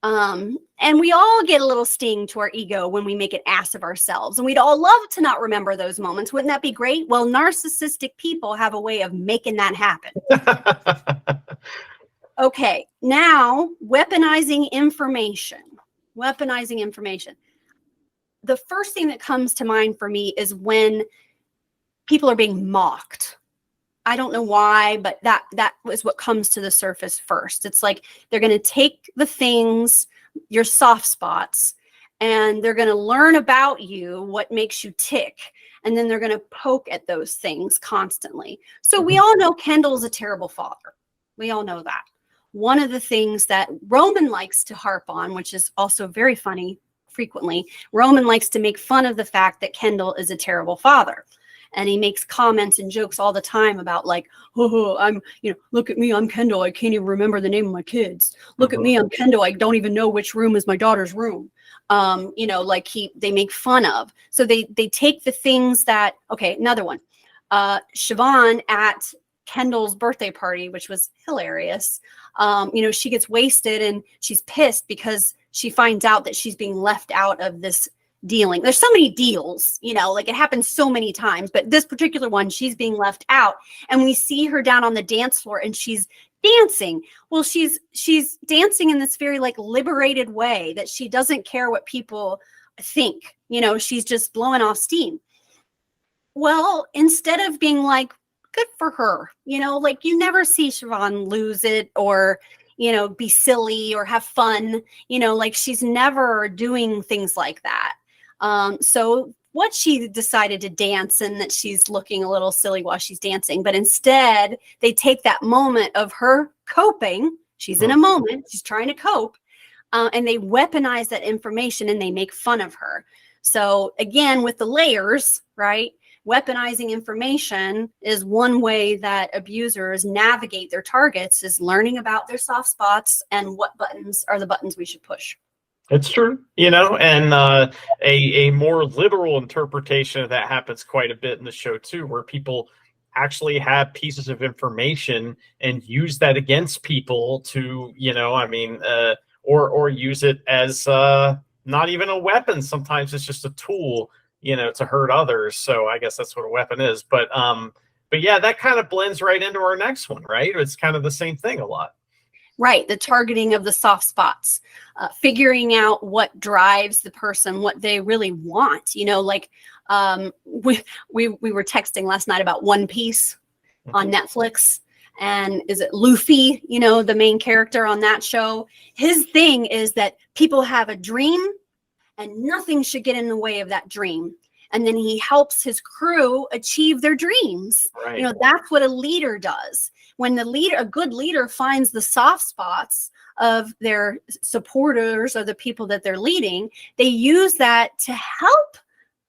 And we all get a little sting to our ego when we make an ass of ourselves. And we'd all love to not remember those moments. Wouldn't that be great? Well, narcissistic people have a way of making that happen. Okay, now weaponizing information. Weaponizing information. The first thing that comes to mind for me is when people are being mocked. I don't know why, but that was what comes to the surface first. It's like they're going to take the things, your soft spots, and they're going to learn about you, what makes you tick, and then they're going to poke at those things constantly. So we all know Kendall's a terrible father. We all know that. One of the things that Roman likes to harp on, which is also very funny frequently, Roman likes to make fun of the fact that Kendall is a terrible father. And he makes comments and jokes all the time about like, oh, I'm, you know, look at me, I'm Kendall. I can't even remember the name of my kids. Look at me, I'm Kendall. I don't even know which room is my daughter's room. You know, like they make fun of. So they take the things that, okay, another one. Siobhan at Kendall's birthday party, which was hilarious. You know, she gets wasted and she's pissed because she finds out that she's being left out of this dealing. There's so many deals, you know, like it happens so many times, but this particular one, she's being left out, and we see her down on the dance floor and she's dancing. Well, she's dancing in this very like liberated way that she doesn't care what people think, you know, she's just blowing off steam. Well, instead of being like, good for her, you know, like you never see Siobhan lose it or, be silly or have fun, like she's never doing things like that. So what she decided to dance and that she's looking a little silly while she's dancing, but instead they take that moment of her coping. She's in a moment, she's trying to cope, and they weaponize that information and they make fun of her. So again, with the layers, right? Weaponizing information is one way that abusers navigate their targets, is learning about their soft spots and what buttons are the buttons we should push. It's true, and a more literal interpretation of that happens quite a bit in the show too, where people actually have pieces of information and use that against people to, or use it as not even a weapon. Sometimes it's just a tool, to hurt others. So I guess that's what a weapon is. But yeah, that kind of blends right into our next one, right? It's kind of the same thing a lot. Right. The targeting of the soft spots, figuring out what drives the person, what they really want, we were texting last night about One Piece on Netflix. And is it Luffy, the main character on that show? His thing is that people have a dream and nothing should get in the way of that dream. And then he helps his crew achieve their dreams. Right. That's what a leader does. When a good leader finds the soft spots of their supporters or the people that they're leading, they use that to help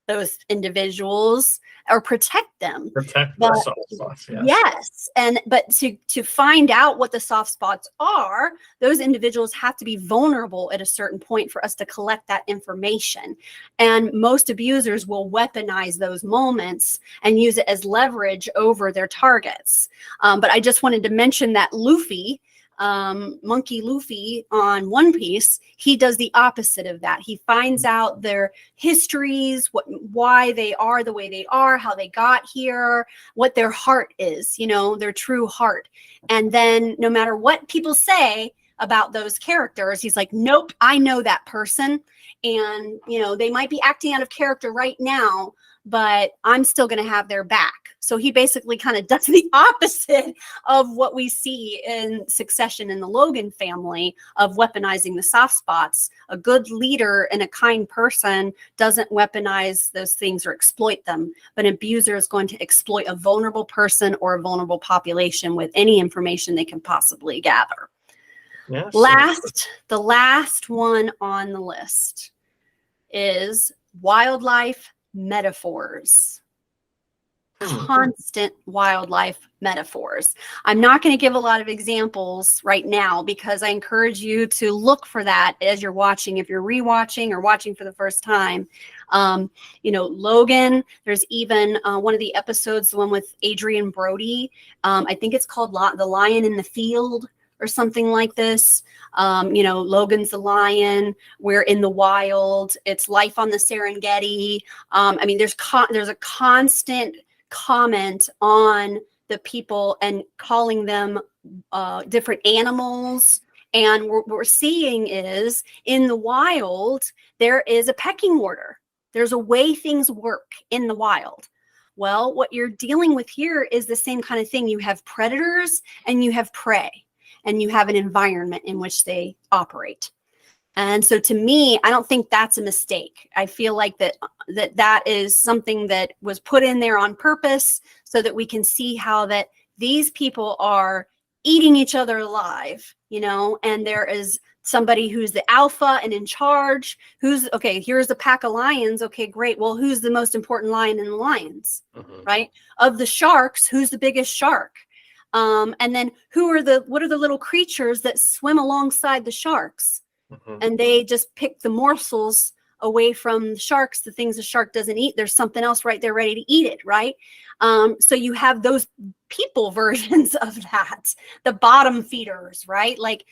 those individuals or protect them. Protect the soft spots. Yes. But to find out what the soft spots are, those individuals have to be vulnerable at a certain point for us to collect that information. And most abusers will weaponize those moments and use it as leverage over their targets. But I just wanted to mention that Luffy, Monkey Luffy on One Piece, he does the opposite of that. He finds out their histories, why they are the way they are, how they got here, what their heart is, their true heart. And then no matter what people say about those characters, he's like, nope, I know that person. And, they might be acting out of character right now, but I'm still going to have their back. So he basically kind of does the opposite of what we see in Succession in the Logan family of weaponizing the soft spots. A good leader and a kind person doesn't weaponize those things or exploit them, but an abuser is going to exploit a vulnerable person or a vulnerable population with any information they can possibly gather. Yes. The last one on the list is wildlife metaphors. Constant wildlife metaphors. I'm not going to give a lot of examples right now because I encourage you to look for that as you're watching. If you're rewatching or watching for the first time, Logan, there's even one of the episodes, the one with Adrian Brody. I think it's called The Lion in the Field or something like this. Logan's the lion. We're in the wild. It's life on the Serengeti. There's a constant comment on the people and calling them different animals. And what we're seeing is in the wild, there is a pecking order. There's a way things work in the wild. Well, what you're dealing with here is the same kind of thing. You have predators and you have prey, and you have an environment in which they operate. And so to me, I don't think that's a mistake. I feel like that is something that was put in there on purpose so that we can see how that these people are eating each other alive, and there is somebody who's the alpha and in charge, here's the pack of lions. Okay, great. Well, who's the most important lion in the lions, right? Of the sharks, who's the biggest shark? And then what are the little creatures that swim alongside the sharks? And they just pick the morsels away from the sharks, the things the shark doesn't eat. There's something else right there ready to eat it, right? So you have those people versions of that, the bottom feeders, right? Like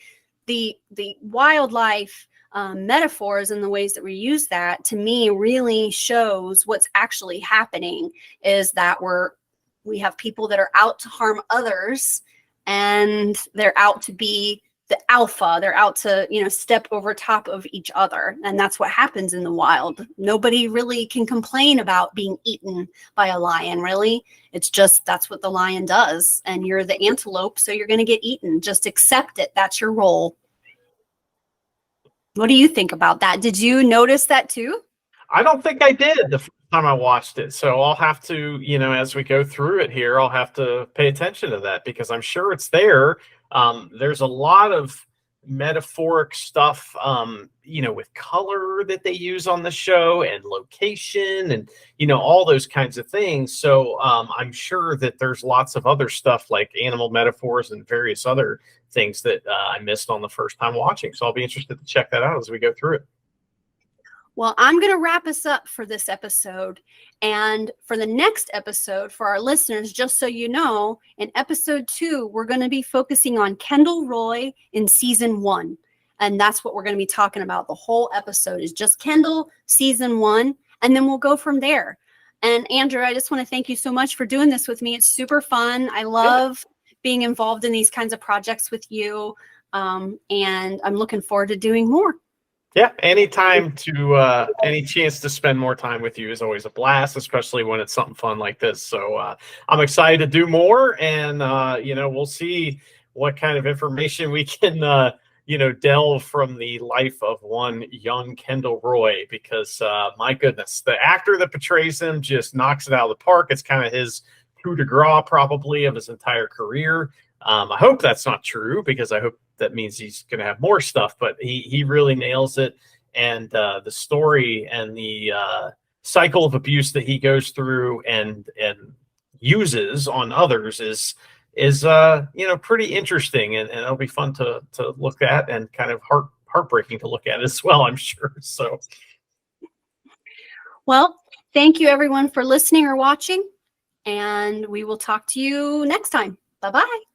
the wildlife metaphors and the ways that we use that, to me, really shows what's actually happening is that we have people that are out to harm others, and they're out to be the alpha. They're out to, step over top of each other. And that's what happens in the wild. Nobody really can complain about being eaten by a lion, really. It's just, that's what the lion does. And you're the antelope, so you're going to get eaten. Just accept it. That's your role. What do you think about that? Did you notice that too? I don't think I did the first time I watched it. So I'll have to, as we go through it here, I'll have to pay attention to that because I'm sure it's there. There's a lot of metaphoric stuff, with color that they use on the show and location and, all those kinds of things. So I'm sure that there's lots of other stuff like animal metaphors and various other things that I missed on the first time watching. So I'll be interested to check that out as we go through it. Well, I'm going to wrap us up for this episode. And for the next episode, for our listeners, just so you know, in episode 2, we're going to be focusing on Kendall Roy in season 1. And that's what we're going to be talking about. The whole episode is just Kendall, season 1. And then we'll go from there. And Andrew, I just want to thank you so much for doing this with me. It's super fun. I love being involved in these kinds of projects with you. And I'm looking forward to doing more. Yeah, anytime to any chance to spend more time with you is always a blast, especially when it's something fun like this. So I'm excited to do more, and we'll see what kind of information we can delve from the life of one young Kendall Roy, because my goodness, the actor that portrays him just knocks it out of the park. It's kind of his coup de grace probably of his entire career. I hope that's not true, because I hope that means he's going to have more stuff, but he really nails it. And the story and the cycle of abuse that he goes through and uses on others is pretty interesting, and it'll be fun to look at, and kind of heartbreaking to look at as well, I'm sure. So, well, thank you everyone for listening or watching, and we will talk to you next time. Bye-bye.